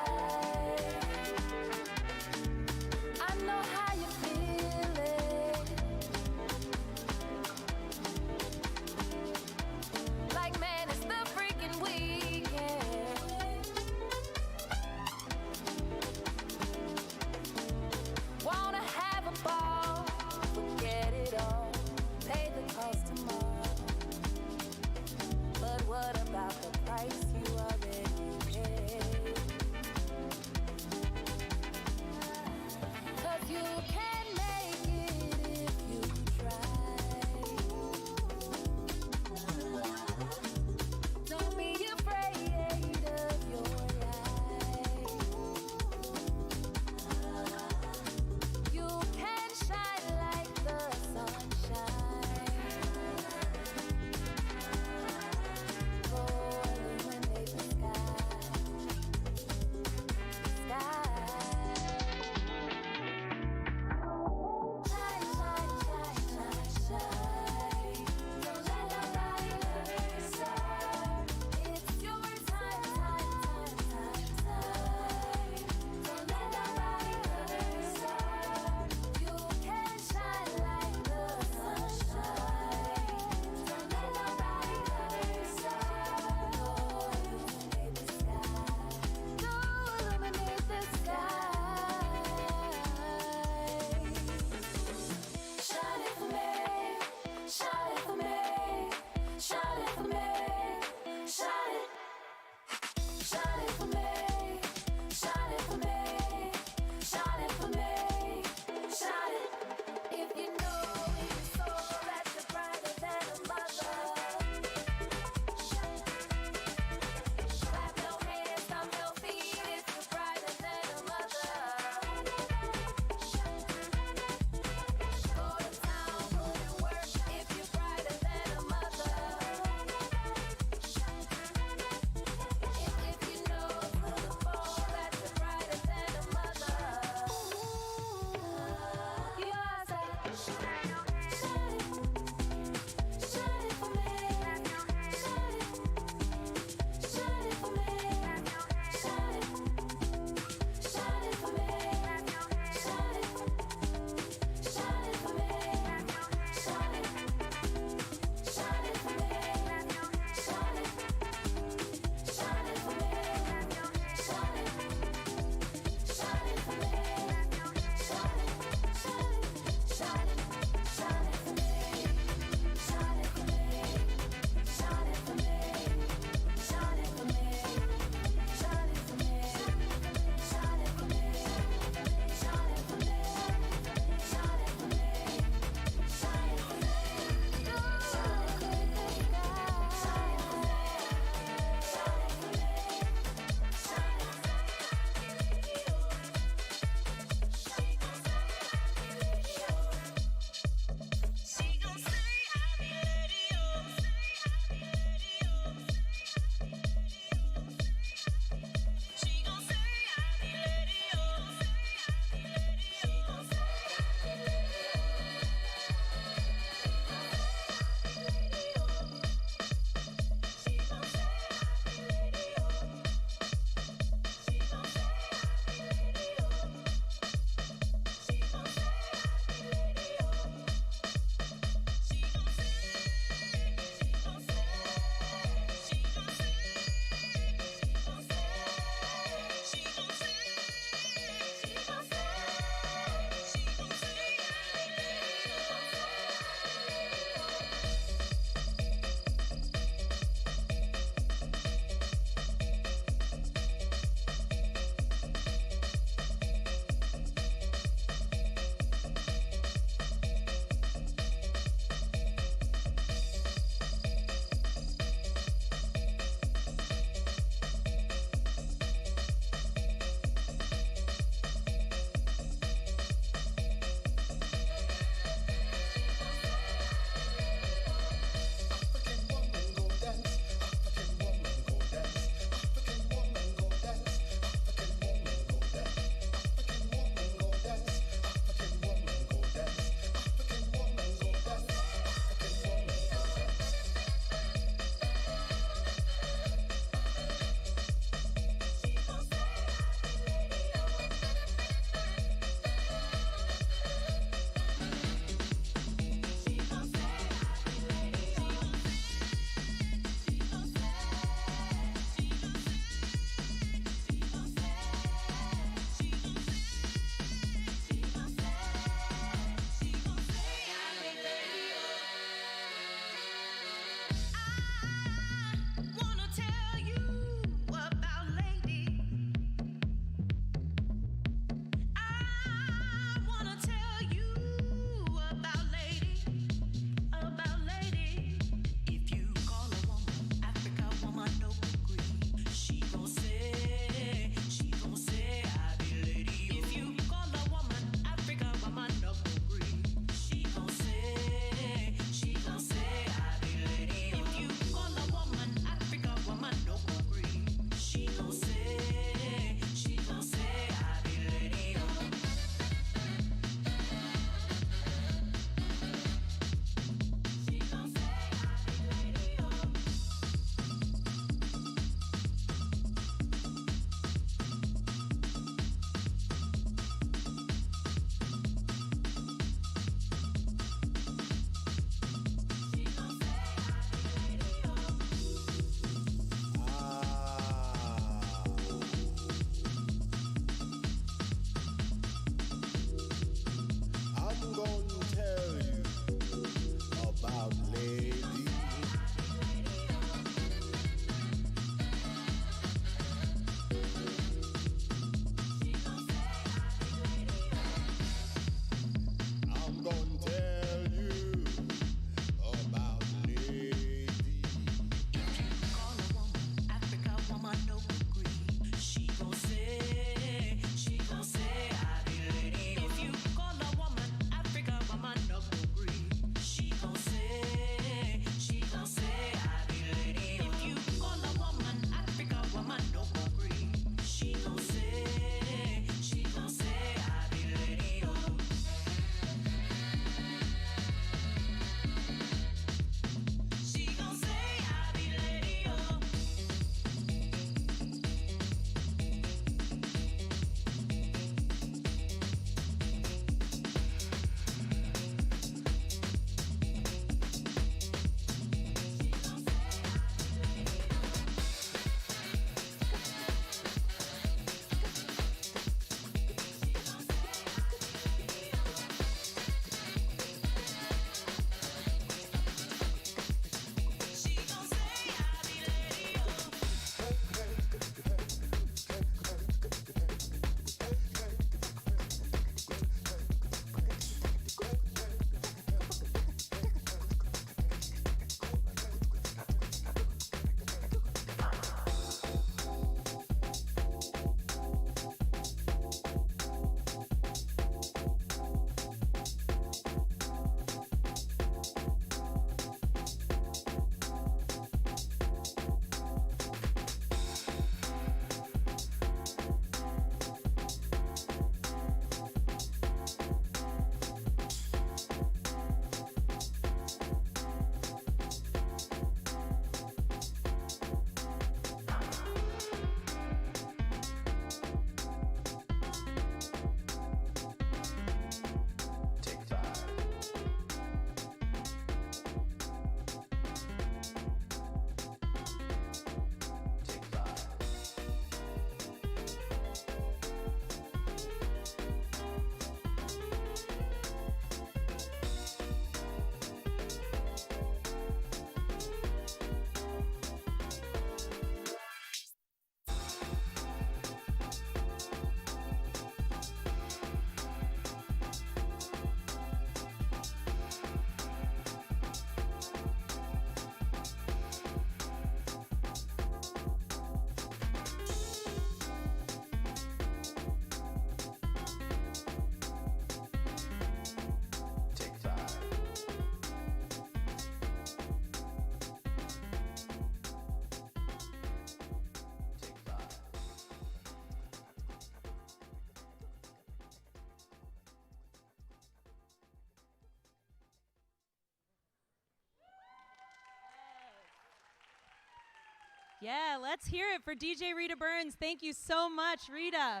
Yeah, let's hear it for DJ Rita Burns. Thank you so much, Rita.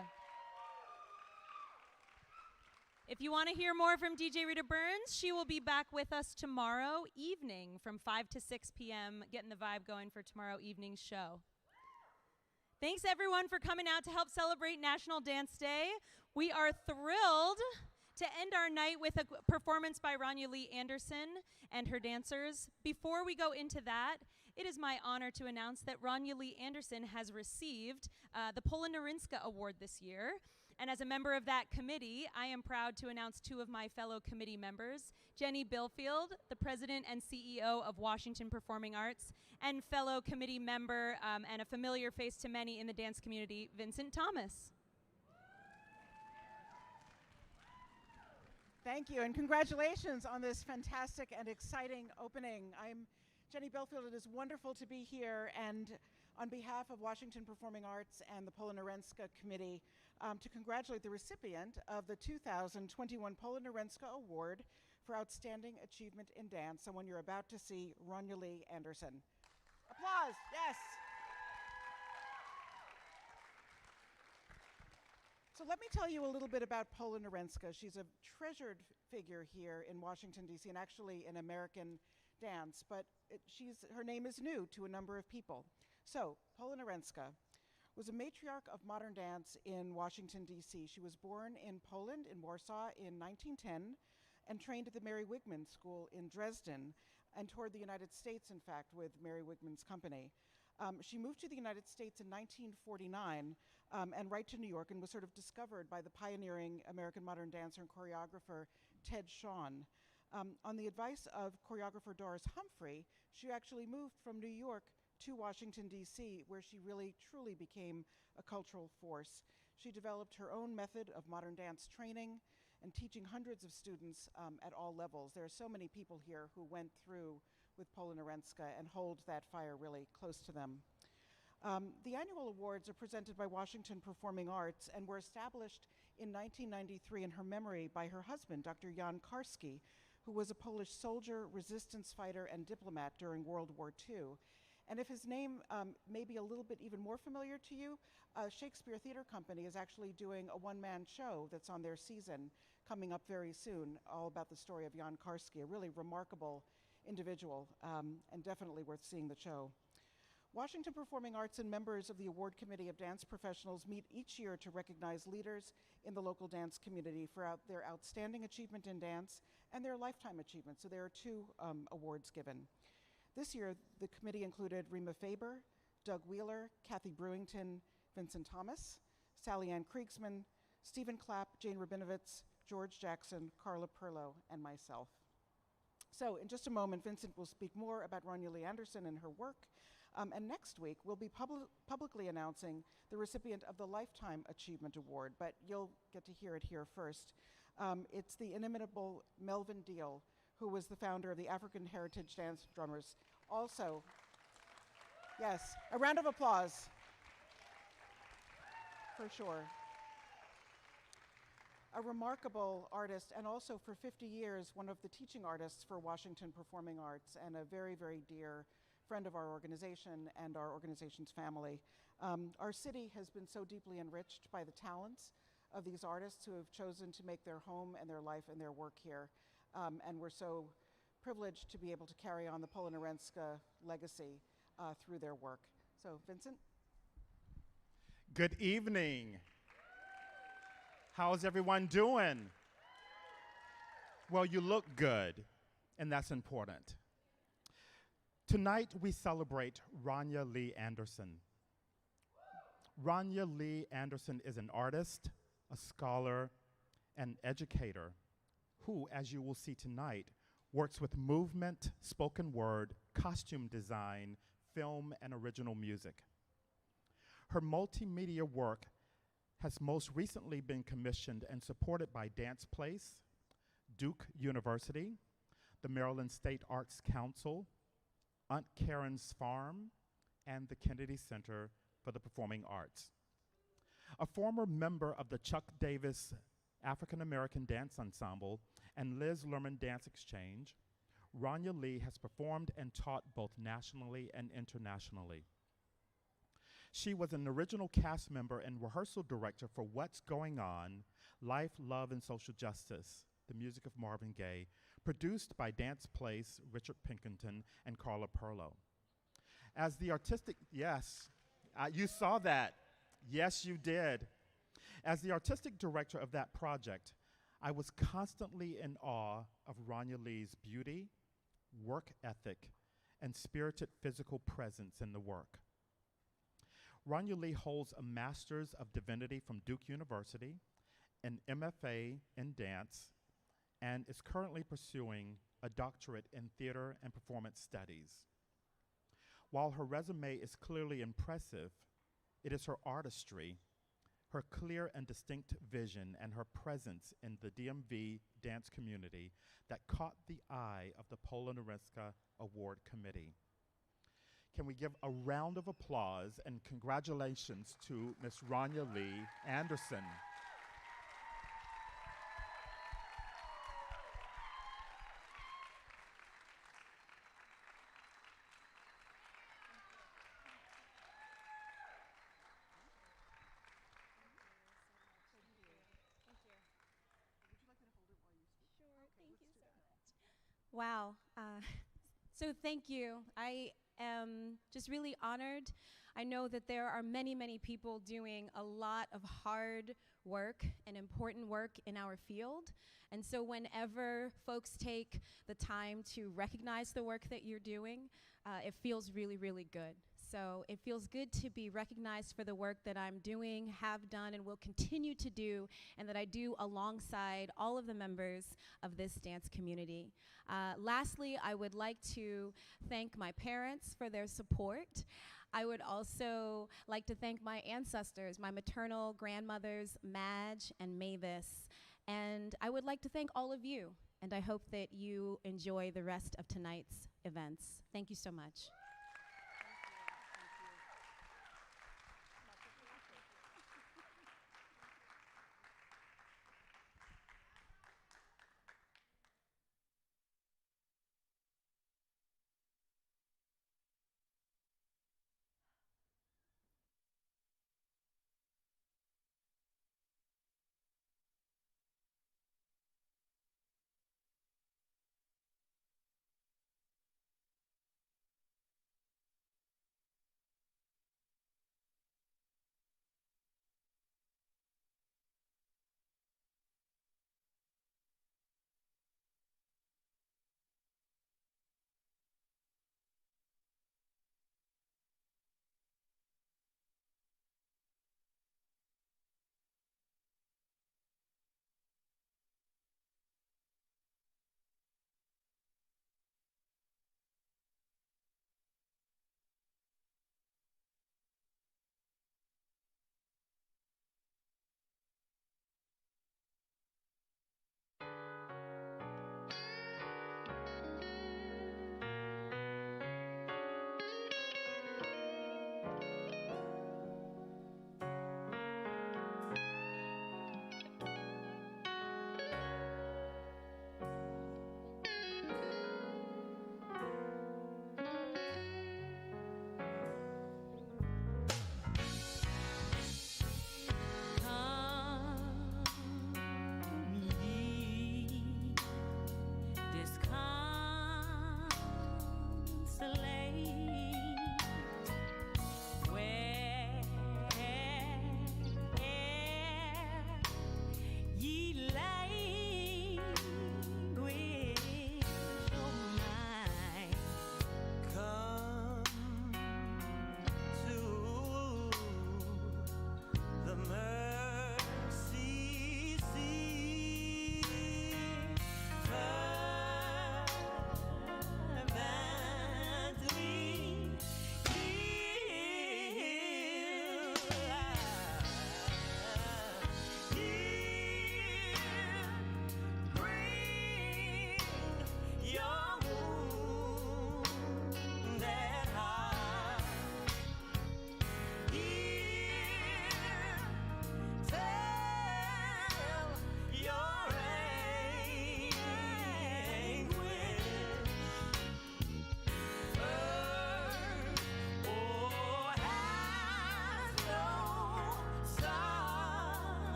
If you want to hear more from DJ Rita Burns, she will be back with us tomorrow evening from 5 to 6 p.m., getting the vibe going for tomorrow evening's show. Thanks, everyone, for coming out to help celebrate National Dance Day. We are thrilled to end our night with a performance by Ronya-Lee Anderson and her dancers. Before we go into that, it is my honor to announce that Ronya-Lee Anderson has received the Polonarynska Award this year. And as a member of that committee, I am proud to announce two of my fellow committee members, Jenny Billfield, the president and CEO of Washington Performing Arts, and fellow committee member and a familiar face to many in the dance community, Vincent Thomas. Thank you, and congratulations on this fantastic and exciting opening. I'm Jenny Billfield. It is wonderful to be here, and on behalf of Washington Performing Arts and the Polonarynska Committee, to congratulate the recipient of the 2021 Polonarynska Award for Outstanding Achievement in Dance, someone you're about to see, Ronya-Lee Anderson. Applause, yes. So let me tell you a little bit about Polonarynska. She's a treasured figure here in Washington, D.C., and actually in American dance, but her name is new to a number of people. So, Polonarynska was a matriarch of modern dance in Washington, D.C. She was born in Poland, in Warsaw, in 1910, and trained at the Mary Wigman School in Dresden, and toured the United States, in fact, with Mary Wigman's company. She moved to the United States in 1949 and right to New York, and was sort of discovered by the pioneering American modern dancer and choreographer Ted Shawn. On the advice of choreographer Doris Humphrey, she actually moved from New York to Washington, D.C., where she really, truly became a cultural force. She developed her own method of modern dance training and teaching hundreds of students at all levels. There are so many people here who went through with Polonarynska and hold that fire really close to them. The annual awards are presented by Washington Performing Arts and were established in 1993 in her memory by her husband, Dr. Jan Karski, who was a Polish soldier, resistance fighter, and diplomat during World War II. And if his name may be a little bit even more familiar to you, Shakespeare Theater Company is actually doing a one-man show that's on their season coming up very soon, all about the story of Jan Karski, a really remarkable individual, and definitely worth seeing the show. Washington Performing Arts and members of the Award Committee of Dance Professionals meet each year to recognize leaders in the local dance community for their outstanding achievement in dance and their lifetime achievement. So there are two awards given. This year, the committee included Rima Faber, Doug Wheeler, Kathy Brewington, Vincent Thomas, Sally Ann Kriegsman, Stephen Clapp, Jane Rabinowitz, George Jackson, Carla Perlow, and myself. So in just a moment, Vincent will speak more about Ronya-Lee Anderson and her work. And next week, we'll be publicly announcing the recipient of the Lifetime Achievement Award, but you'll get to hear it here first. It's the inimitable Melvin Deal, who was the founder of the African Heritage Dance Drummers. Also, yes, a round of applause, for sure. A remarkable artist, and also for 50 years, one of the teaching artists for Washington Performing Arts, and a very, very dear friend of our organization and our organization's family. Our city has been so deeply enriched by the talents of these artists who have chosen to make their home and their life and their work here. And we're so privileged to be able to carry on the Polonarynska legacy through their work. So, Vincent? Good evening. How's everyone doing? Well, you look good, and that's important. Tonight, we celebrate Ronya-Lee Anderson. Ronya-Lee Anderson is an artist, a scholar, and educator who, as you will see tonight, works with movement, spoken word, costume design, film, and original music. Her multimedia work has most recently been commissioned and supported by Dance Place, Duke University, the Maryland State Arts Council, Aunt Karen's Farm, and the Kennedy Center for the Performing Arts. A former member of the Chuck Davis African American Dance Ensemble and Liz Lerman Dance Exchange, Ronya-Lee has performed and taught both nationally and internationally. She was an original cast member and rehearsal director for What's Going On, Life, Love, and Social Justice, the music of Marvin Gaye, produced by Dance Place, Richard Pinkerton, and Carla Perlow. As the artistic, yes, you saw that. Yes, you did. As the artistic director of that project, I was constantly in awe of Ronya-Lee's beauty, work ethic, and spirited physical presence in the work. Ronya-Lee holds a Master's of Divinity from Duke University, an MFA in dance, and is currently pursuing a doctorate in theater and performance studies. While her resume is clearly impressive, it is her artistry, her clear and distinct vision, and her presence in the DMV dance community that caught the eye of the Polonarewska Award Committee. Can we give a round of applause and congratulations to Ms. Ronya-Lee Anderson. Wow. So thank you. I am just really honored. I know that there are many, many people doing a lot of hard work and important work in our field. And so whenever folks take the time to recognize the work that you're doing, it feels really, really good. So it feels good to be recognized for the work that I'm doing, have done, and will continue to do, and that I do alongside all of the members of this dance community. Lastly, I would like to thank my parents for their support. I would also like to thank my ancestors, my maternal grandmothers, Madge and Mavis. And I would like to thank all of you, and I hope that you enjoy the rest of tonight's events. Thank you so much.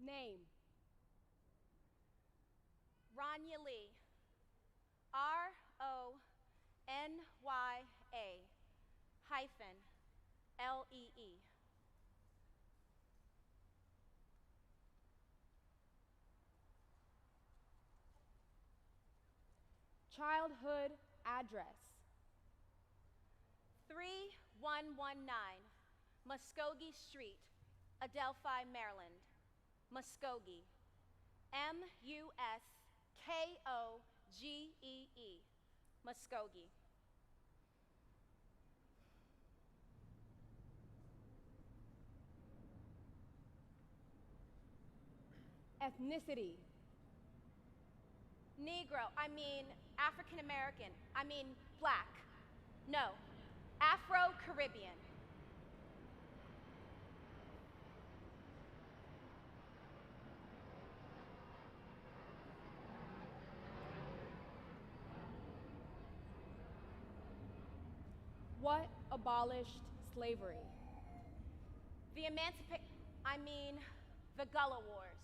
Name. Ronya-Lee. Ronya-Lee. Childhood address. 3119 Muskogee Street, Adelphi, Maryland. Muskogee. Muskogee. Muskogee. Ethnicity. Negro, African American, black. No, Afro-Caribbean. What abolished slavery? The Gullah Wars.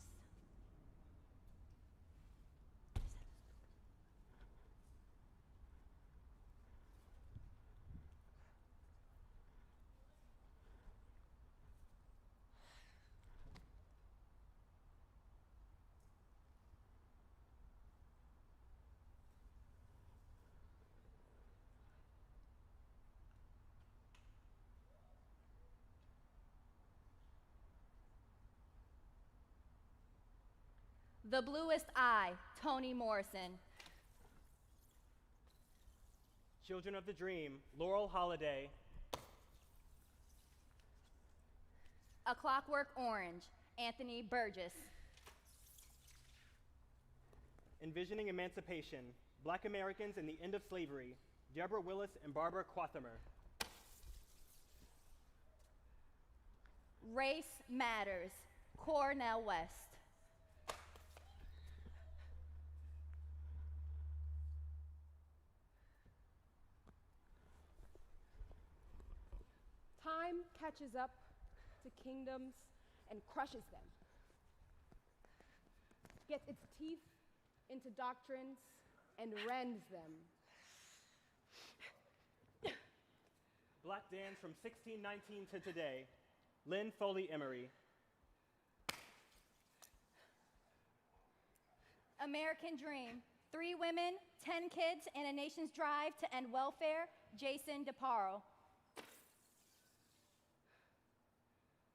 The Bluest Eye, Toni Morrison. Children of the Dream, Laurel Holiday. A Clockwork Orange, Anthony Burgess. Envisioning Emancipation, Black Americans and the End of Slavery, Deborah Willis and Barbara Quathermer. Race Matters, Cornel West. Time catches up to kingdoms and crushes them. Gets its teeth into doctrines and rends them. Black Dance from 1619 to today, Lynn Foley Emery. American Dream, 3 women, 10 kids, and a nation's drive to end welfare, Jason DeParo.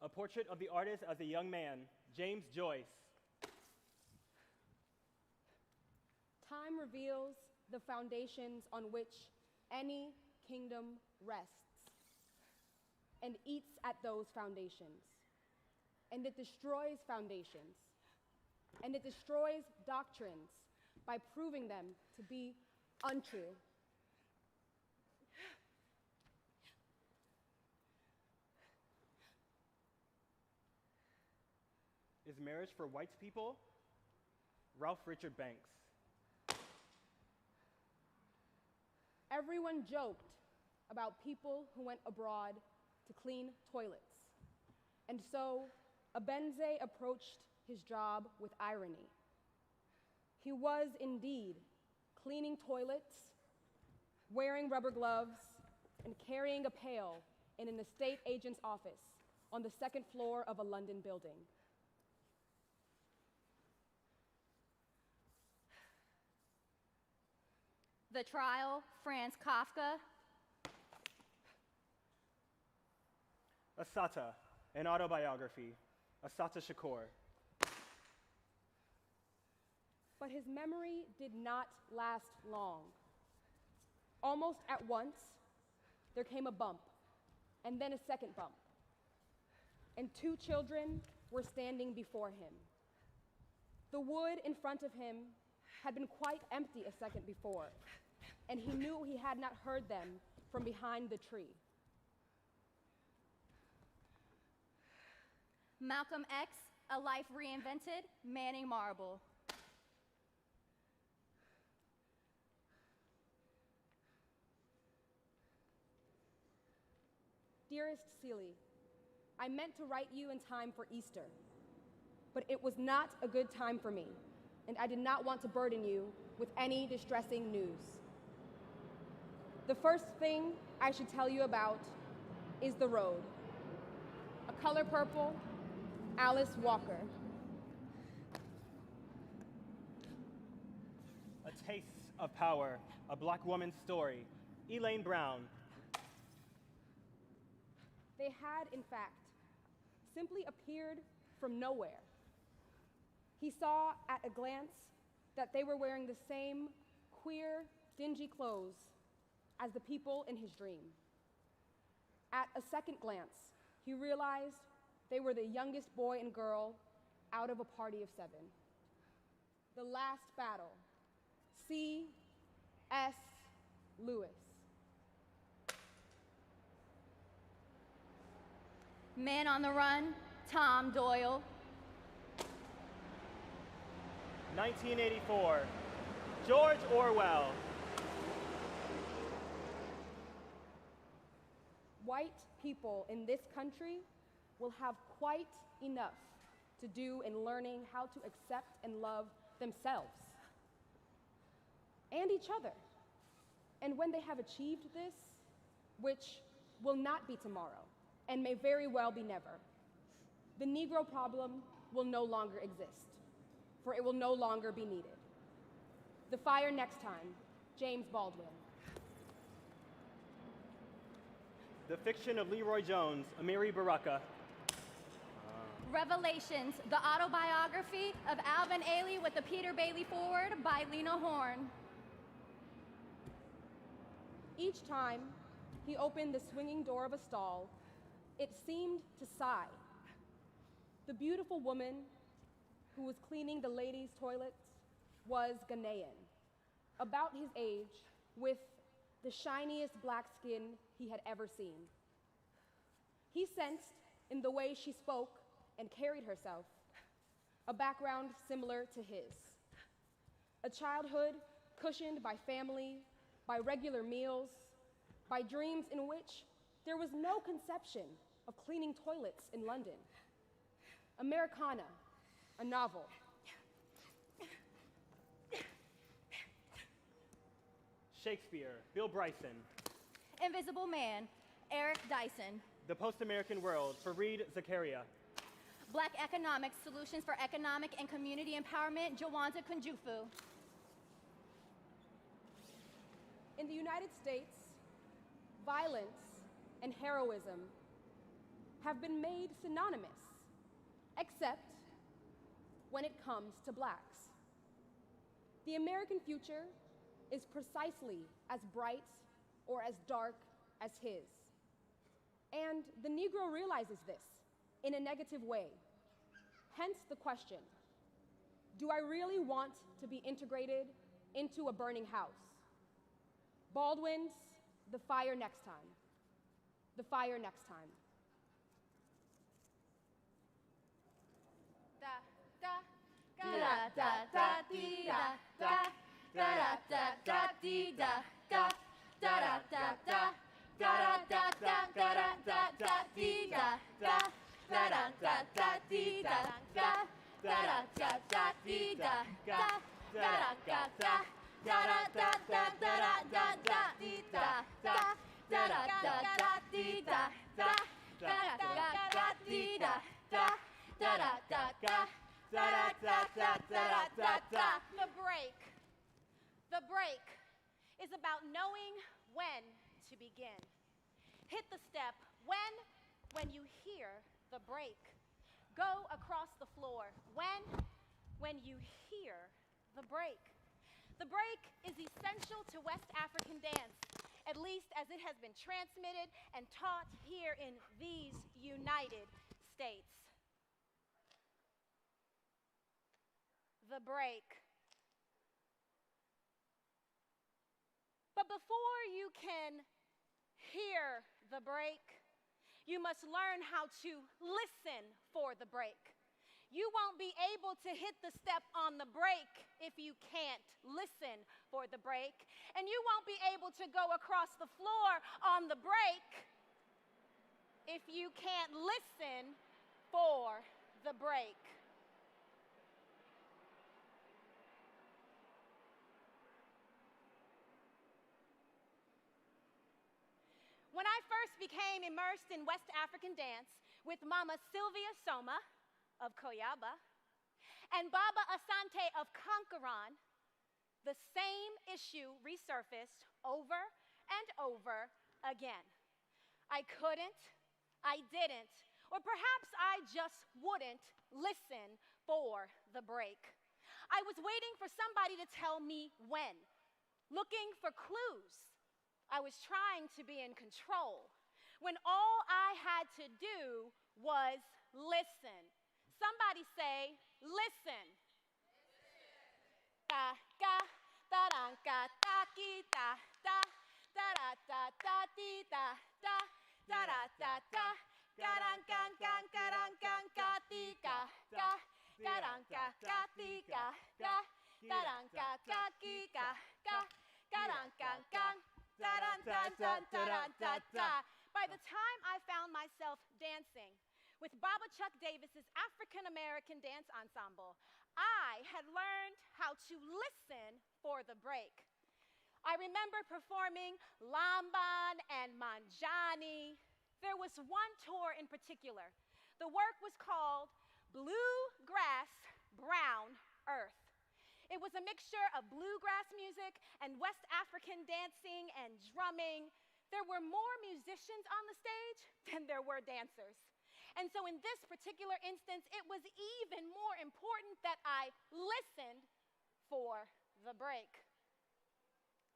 A Portrait of the Artist as a Young Man, James Joyce. Time reveals the foundations on which any kingdom rests and eats at those foundations. And it destroys foundations. And it destroys doctrines by proving them to be untrue. Is Marriage for White People? Ralph Richard Banks. Everyone joked about people who went abroad to clean toilets. And so Abenze approached his job with irony. He was indeed cleaning toilets, wearing rubber gloves, and carrying a pail in an estate agent's office on the 2nd floor of a London building. The Trial, Franz Kafka. Assata, an autobiography, Assata Shakur. But his memory did not last long. Almost at once, there came a bump, and then a second bump. And 2 children were standing before him. The wood in front of him had been quite empty a second before, and he knew he had not heard them from behind the tree. Malcolm X, A Life Reinvented, Manning Marble. Dearest Celie, I meant to write you in time for Easter, but it was not a good time for me, and I did not want to burden you with any distressing news. The first thing I should tell you about is the road. A color purple, Alice Walker. A Taste of Power, a Black woman's story, Elaine Brown. They had, in fact, simply appeared from nowhere. He saw at a glance that they were wearing the same queer, dingy clothes as the people in his dream. At a second glance, he realized they were the youngest boy and girl out of a party of 7. The last battle, C.S. Lewis. Man on the Run, Tom Doyle. 1984, George Orwell. White people in this country will have quite enough to do in learning how to accept and love themselves and each other. And when they have achieved this, which will not be tomorrow and may very well be never, the Negro problem will no longer exist, for it will no longer be needed. The Fire Next Time, James Baldwin. The Fiction of Leroy Jones, Amiri Baraka. Revelations, the autobiography of Alvin Ailey with the Peter Bailey foreword by Lena Horne. Each time he opened the swinging door of a stall, it seemed to sigh. The beautiful woman who was cleaning the ladies' toilets was Ghanaian, about his age, with the shiniest black skin he had ever seen. He sensed in the way she spoke and carried herself a background similar to his. A childhood cushioned by family, by regular meals, by dreams in which there was no conception of cleaning toilets in London. Americana, a novel. Shakespeare, Bill Bryson. Invisible Man, Eric Dyson. The Post-American World, Fareed Zakaria. Black Economics, Solutions for Economic and Community Empowerment, Jawanta Kunjufu. In the United States, violence and heroism have been made synonymous, except when it comes to blacks. The American future is precisely as bright or as dark as his. And the Negro realizes this in a negative way. Hence the question, do I really want to be integrated into a burning house? Baldwin's The Fire Next Time. The Fire Next Time. The break is about knowing when to begin. Hit the step when you hear the break. Go across the floor when you hear the break. The break is essential to West African dance, at least as it has been transmitted and taught here in these United States. The break. But before you can hear the break, you must learn how to listen for the break. You won't be able to hit the step on the break if you can't listen for the break. And you won't be able to go across the floor on the break if you can't listen for the break. first became immersed in West African dance with Mama Sylvia Soma of Koyaba and Baba Asante of Conqueron, the same issue resurfaced over and over again. I couldn't, I didn't, or perhaps I just wouldn't listen for the break. I was waiting for somebody to tell me when, looking for clues. I was trying to be in control when all I had to do was listen. Somebody say, listen. Da ga da da ga da ki da da da da da da di da da da da da da ga dan gan gan ga dan gan ga di ga ga ga dan ga ga di ga ga ga dan ga ga ki ga ga ga dan gan gan da dan dan dan da dan da da. By the time I found myself dancing with Baba Chuck Davis's African American Dance Ensemble, I had learned how to listen for the break. I remember performing Lamban and Manjani. There was one tour in particular. The work was called Bluegrass Brown Earth. It was a mixture of bluegrass music and West African dancing and drumming. There were more musicians on the stage than there were dancers. And so in this particular instance, it was even more important that I listened for the break.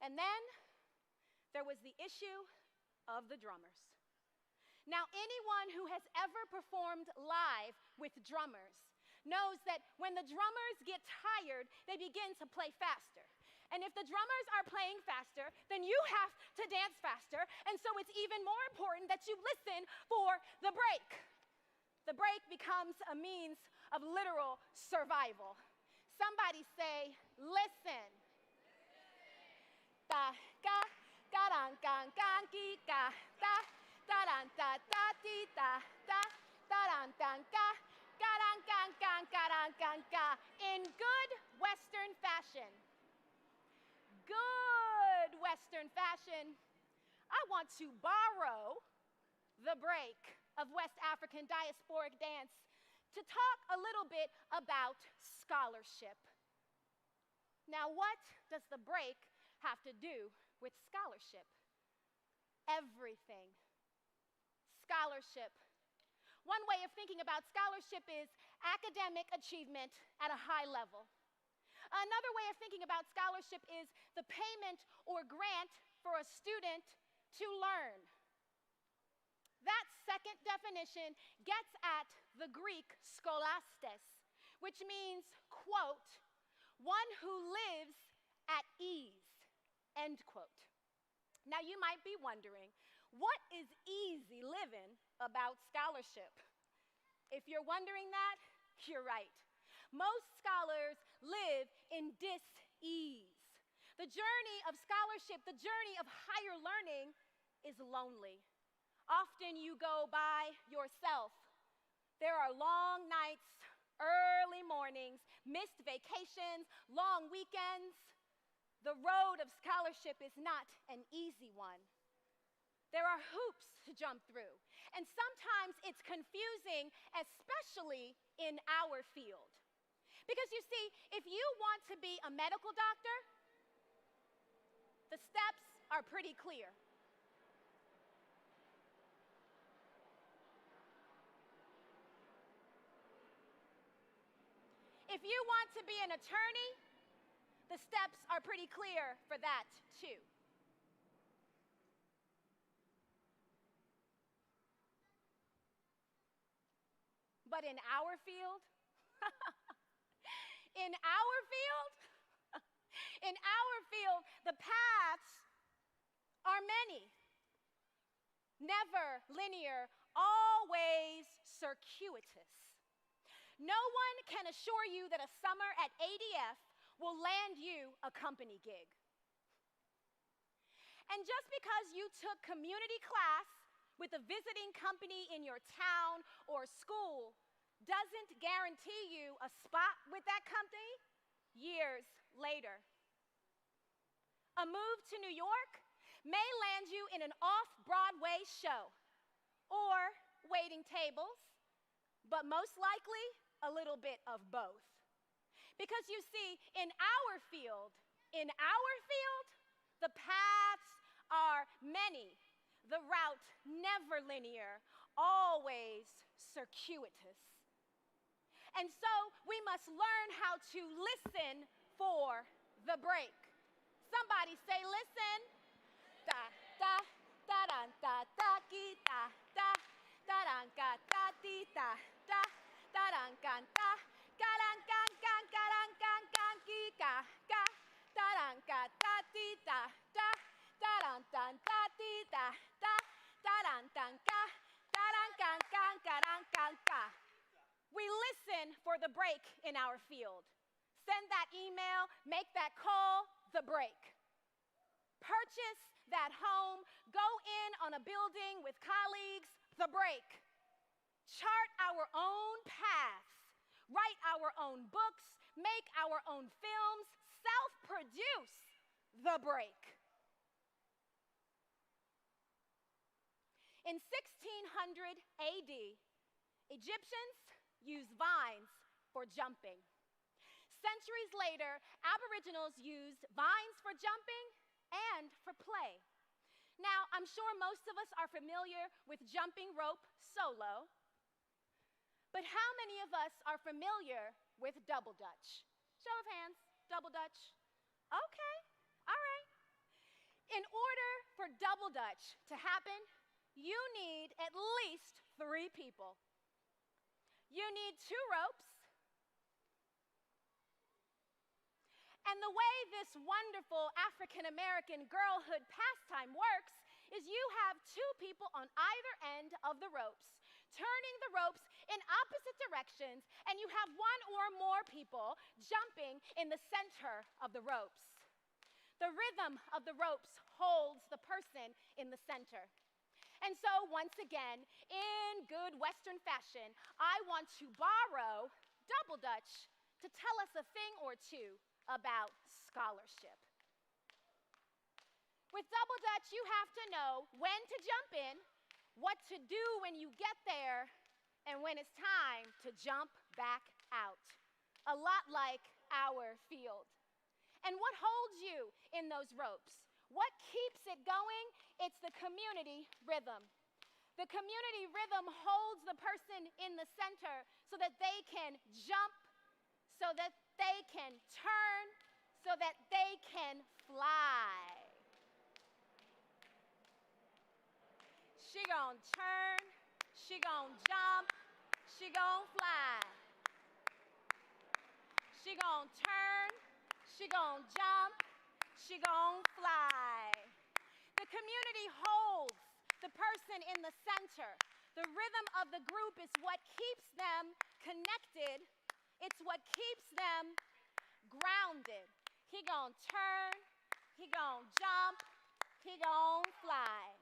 And then there was the issue of the drummers. Now, anyone who has ever performed live with drummers knows that when the drummers get tired, they begin to play faster. And if the drummers are playing faster, then you have to dance faster. And so it's even more important that you listen for the break. The break becomes a means of literal survival. Somebody say, listen. Da ga ga dan gan gan ki ga da da dan da da di da da da dan dan ga ga dan gan gan ga dan gan ga. In good Western fashion, I want to borrow the break of West African diasporic dance to talk a little bit about scholarship. Now, what does the break have to do with scholarship? Everything. Scholarship. One way of thinking about scholarship is academic achievement at a high level. Another way of thinking about scholarship is the payment or grant for a student to learn. That second definition gets at the Greek scholastes, which means, quote, one who lives at ease, end quote. Now you might be wondering, what is easy living about scholarship? If you're wondering that, you're right. Most scholars live in dis-ease. The journey of scholarship, the journey of higher learning is lonely. Often you go by yourself. There are long nights, early mornings, missed vacations, long weekends. The road of scholarship is not an easy one. There are hoops to jump through, and sometimes it's confusing, especially in our field. Because you see, if you want to be a medical doctor, the steps are pretty clear. If you want to be an attorney, the steps are pretty clear for that too. But in our field, the paths are many, never linear, always circuitous. No one can assure you that a summer at ADF will land you a company gig. And just because you took community class with a visiting company in your town or school doesn't guarantee you a spot with that company years later. A move to New York may land you in an off-Broadway show or waiting tables, but most likely a little bit of both. Because you see, in our field, the paths are many, the route never linear, always circuitous. And so we must learn how to listen for the break. Somebody say, listen. Da, da, da, da, da, da, ki, da, da, da, da, da, da, di, da, da, da, da, da, da, ga, da, ga, ga, ga, da, ga, ga, ki, ga, ga, da, da, ga, da, di, da, da, da, da, da, da, di, da, da, da, da, da, ga, da, da, ga, ga, ga, da, ga, ga. We listen for the break in our field. Send that email, make that call, the break. Purchase that home, go in on a building with colleagues, the break. Chart our own paths, write our own books, make our own films, self-produce the break. In 1600 AD, Egyptians used vines for jumping. Centuries later, Aboriginals used vines for jumping and for play. Now, I'm sure most of us are familiar with jumping rope solo, but how many of us are familiar with double dutch? Show of hands, double dutch. Okay, all right. In order for double dutch to happen, you need at least 3 people. You need 2 ropes. And the way this wonderful African-American girlhood pastime works is you have 2 people on either end of the ropes, turning the ropes in opposite directions, and you have 1 or more people jumping in the center of the ropes. The rhythm of the ropes holds the person in the center. And so, once again, in good Western fashion, I want to borrow double dutch to tell us a thing or two about scholarship. With double dutch, you have to know when to jump in, what to do when you get there, and when it's time to jump back out. A lot like our field. And what holds you in those ropes? What keeps it going? It's the community rhythm. The community rhythm holds the person in the center so that they can jump, so that they can turn, so that they can fly. She gon' turn, she gon' jump, she gon' fly. She gon' turn, she gon' jump, she gon' fly. The community holds the person in the center. The rhythm of the group is what keeps them connected. It's what keeps them grounded. He gon' turn, he gon' jump, he gon' fly.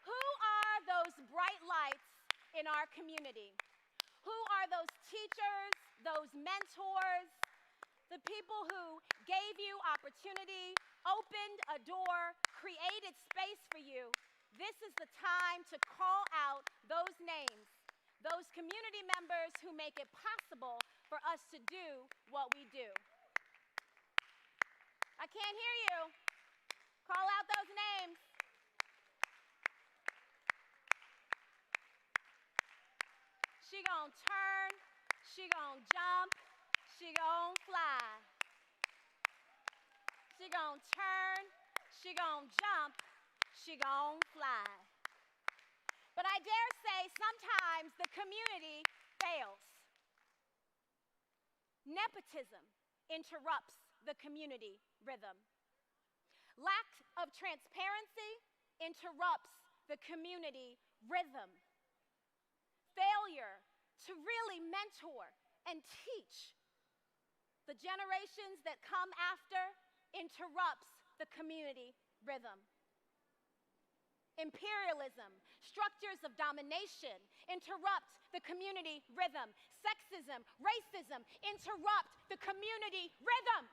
Who are those bright lights in our community? Who are those teachers, those mentors, the people who gave you opportunity, opened a door, created space for you? This is the time to call out those names, those community members who make it possible for us to do what we do. I can't hear you. Call out those names. She gon' turn, she gon' jump, she gon' fly. She gon' turn, she gon' jump, she gon' fly. But I dare say sometimes the community fails. Nepotism interrupts the community rhythm. Lack of transparency interrupts the community rhythm. Failure to really mentor and teach the generations that come after interrupts the community rhythm. Imperialism, structures of domination interrupt the community rhythm. Sexism, racism interrupt the community rhythm.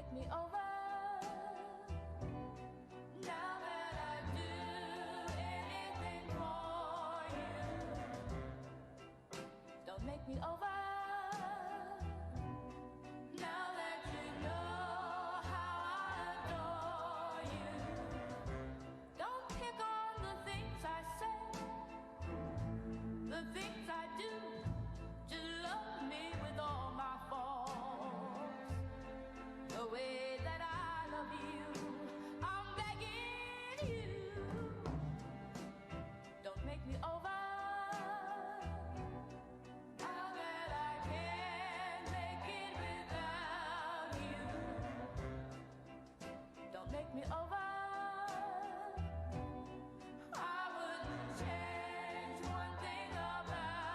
make me over. Now that I do anything for you, don't make me over. Now that you know how I adore you, don't pick on the things I say, the things I do. Just love me with all my faults, the way that I love you. I'm begging you, don't make me over. Now that I can't make it without you, don't make me over. I wouldn't change one thing about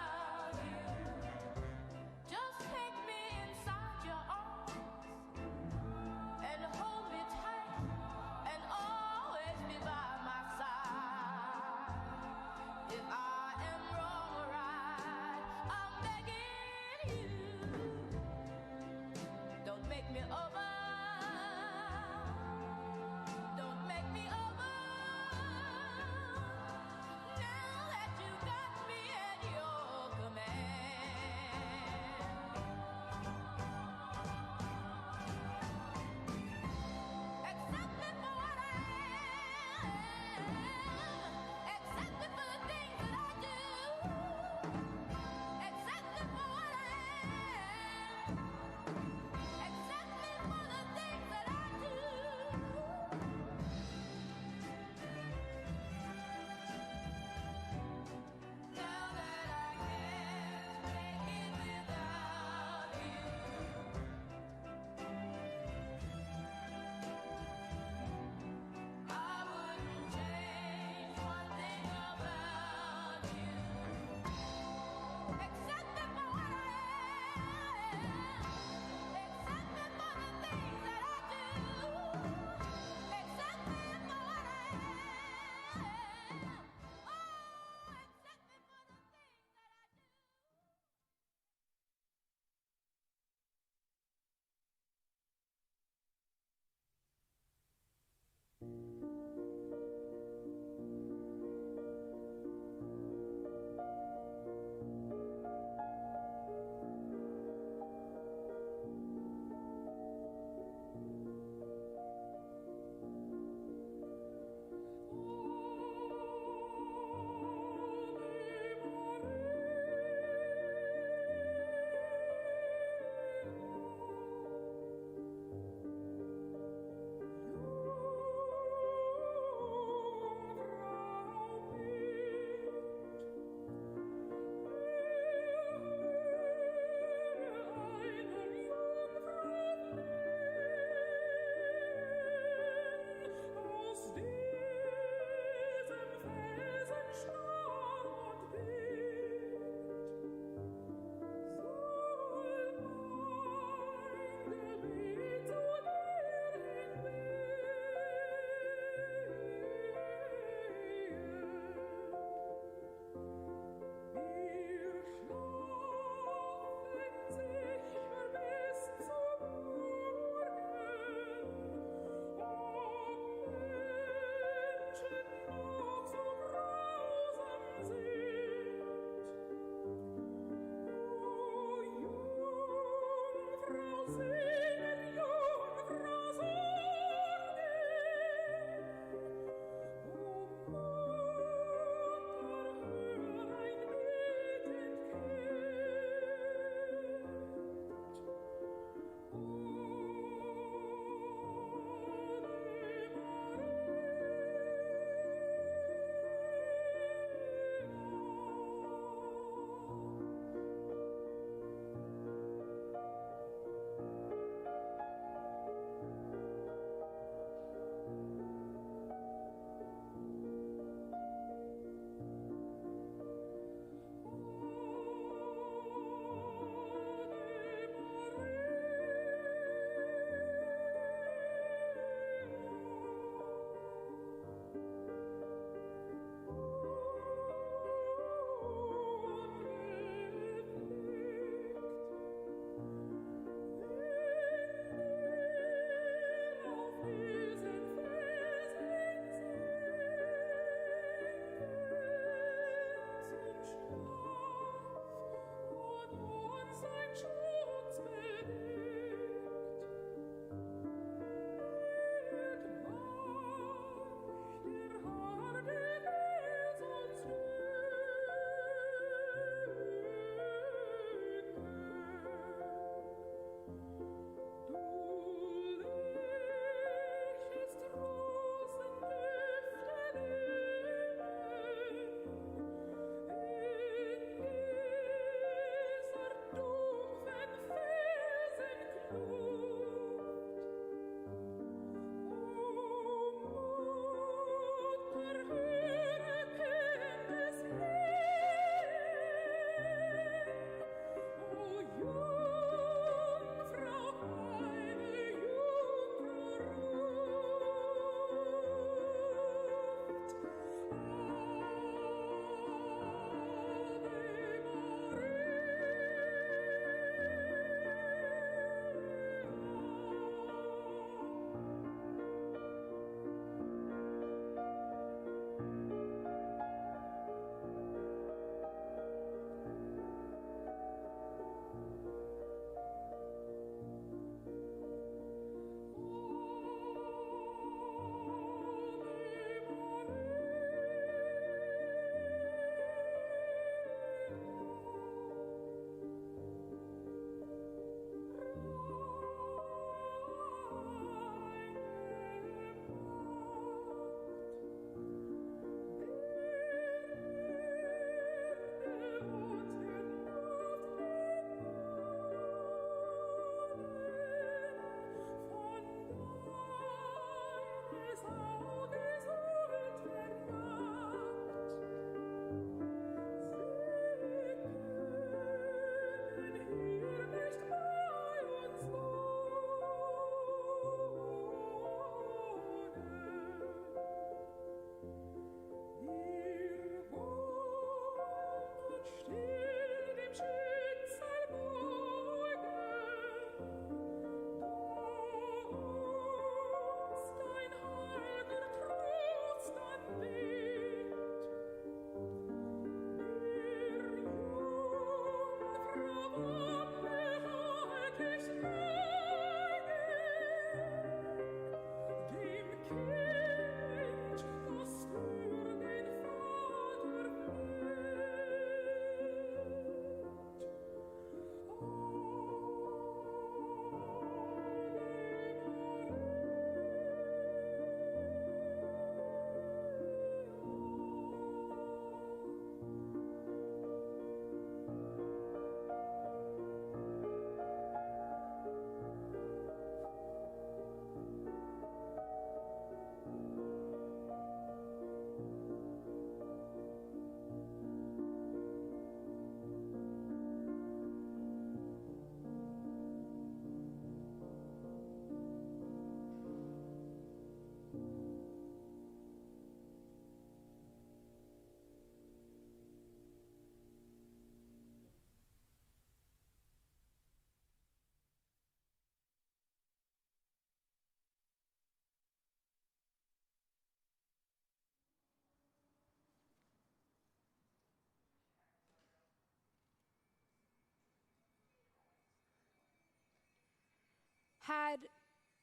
Had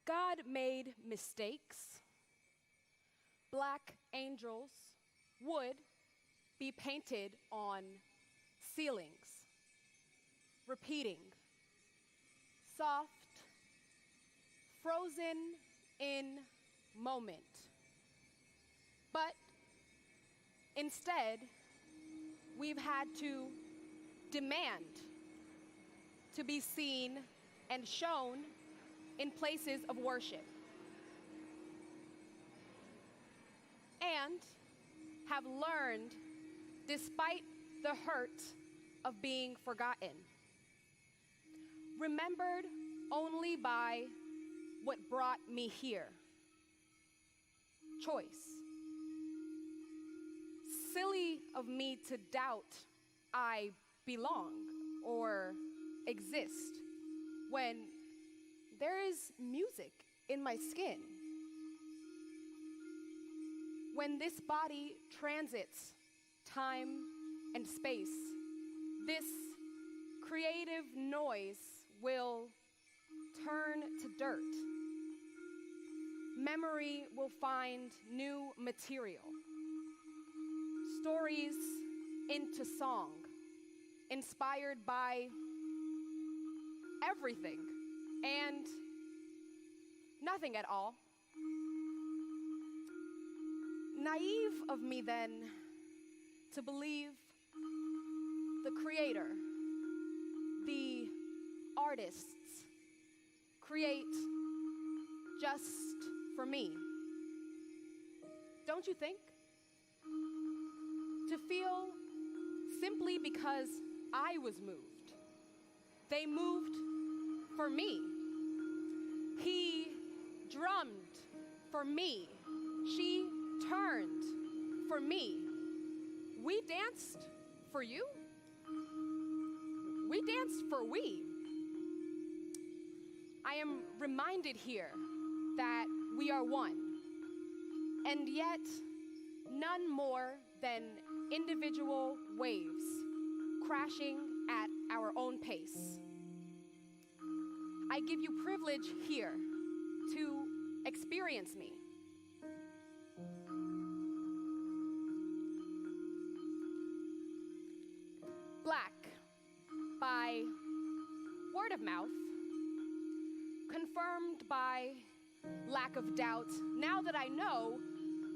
God made mistakes, black angels would be painted on ceilings, repeating, soft, frozen in moment. But instead, we've had to demand to be seen and shown in places of worship, and have learned, despite the hurt of being forgotten, remembered only by what brought me here: choice. Silly of me to doubt I belong or exist when there is music in my skin. When this body transits time and space, this creative noise will turn to dirt. Memory will find new material. Stories into song, inspired by everything and nothing at all. Naive of me then to believe the creator, the artists, create just for me. Don't you think? To feel simply because I was moved. They moved for me. He drummed for me. She turned for me. We danced for you. We danced for we. I am reminded here that we are one, and yet none more than individual waves crashing at our own pace. I give you privilege here to experience me. Black, by word of mouth, confirmed by lack of doubt. Now that I know,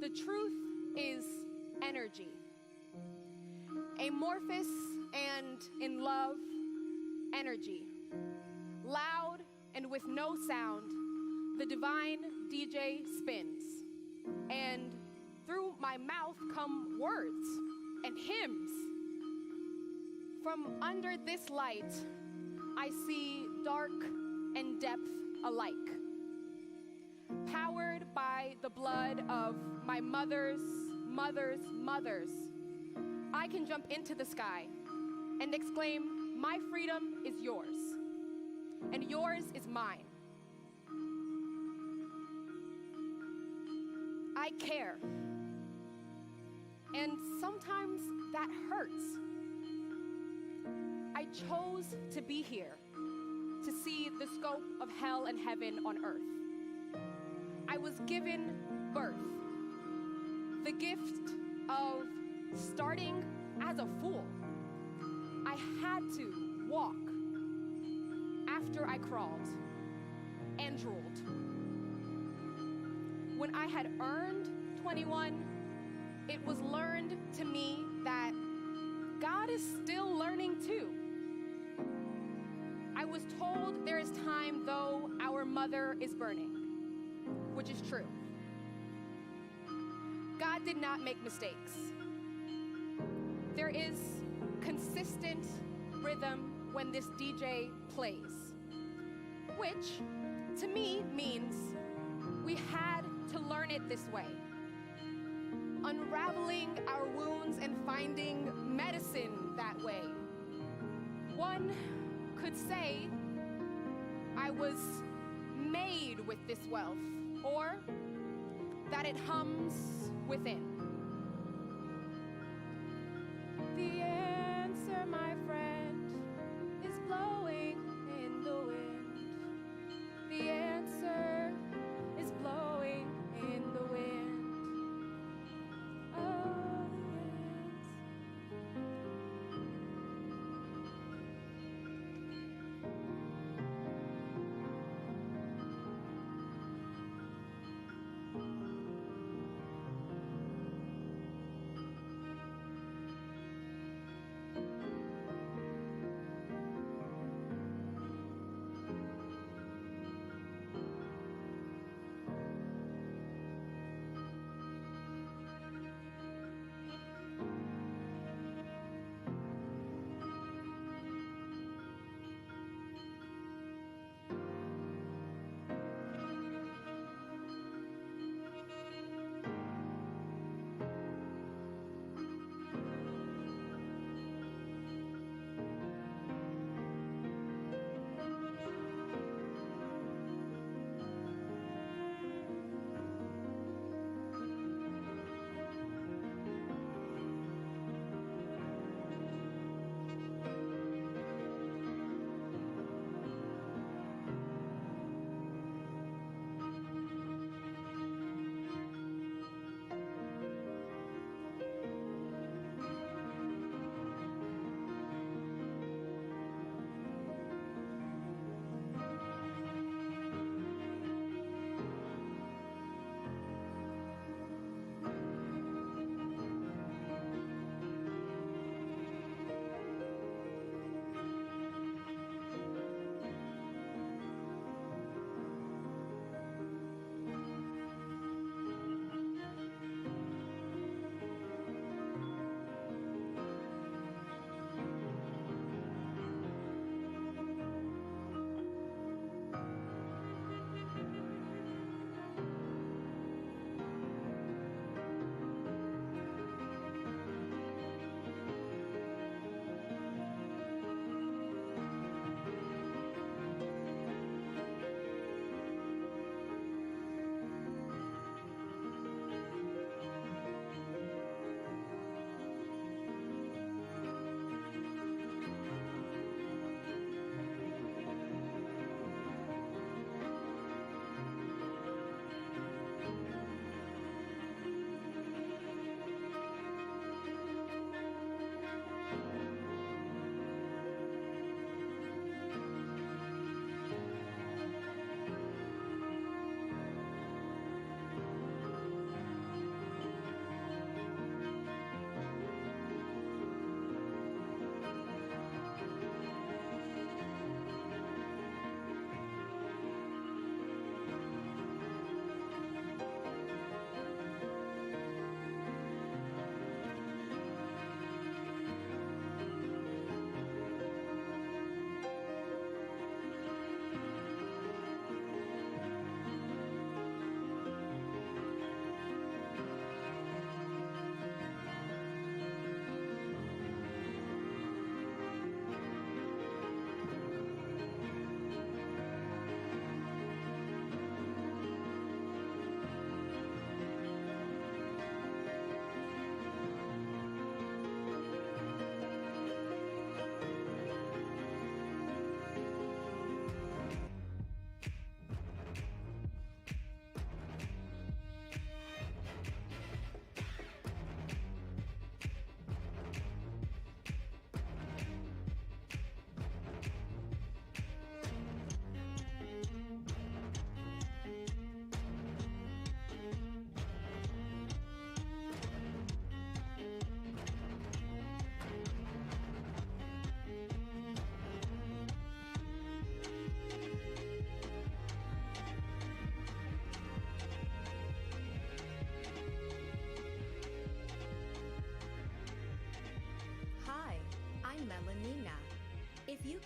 the truth is energy. Amorphous and in love energy. Loud and with no sound, the divine DJ spins. And through my mouth come words and hymns. From under this light, I see dark and depth alike. Powered by the blood of my mother's mother's mothers, I can jump into the sky and exclaim, my freedom is yours, and yours is mine. I care, and sometimes that hurts. I chose to be here to see the scope of hell and heaven on earth. I was given birth, the gift of starting as a fool. I had to walk after I crawled and drooled. When I had earned 21, it was learned to me that God is still learning too. I was told there is time though our mother is burning, which is true. God did not make mistakes. There is consistent rhythm when this DJ plays, which to me means we had to learn it this way. Unraveling our wounds and finding medicine that way. One could say I was made with this wealth, or that it hums within. The answer, my friend, is blowing in the wind. The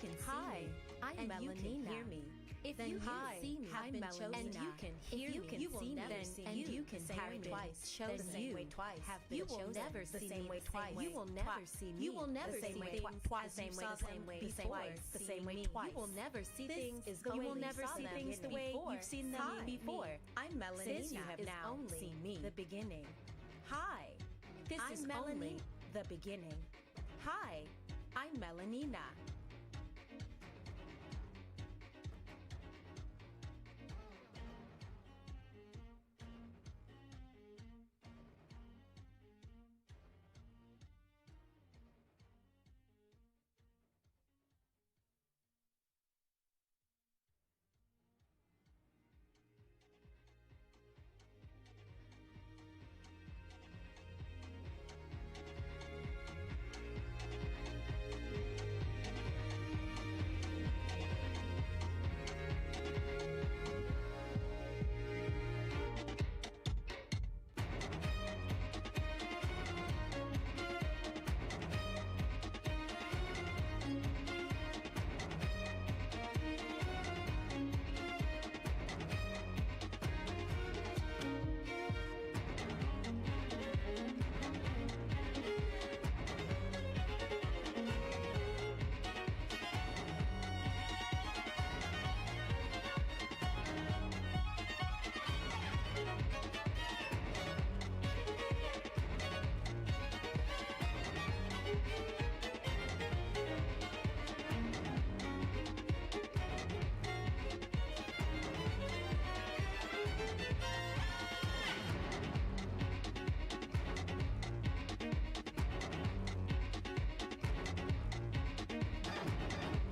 can Hi, see me, I'm and Melanina. you can hear me. If Then you hi, see me, I'm have been Melanina. chosen, And you can hear if you me. can You will see never me, see and me you can the hear same way me, twice. chosen The same way twice. have You been will chosen never the see same me way the same twice. way You will never twice. see me You will never the same see way things twice. the same way The same way the same way twice. You will never see This things is the the way way you never saw see them things the way before. you've seen them Hi, before. me. I'm Melanina. Since you have is now only seen me, the beginning. Hi, this I'm is Melanie. only the beginning. Hi, I'm Melanina.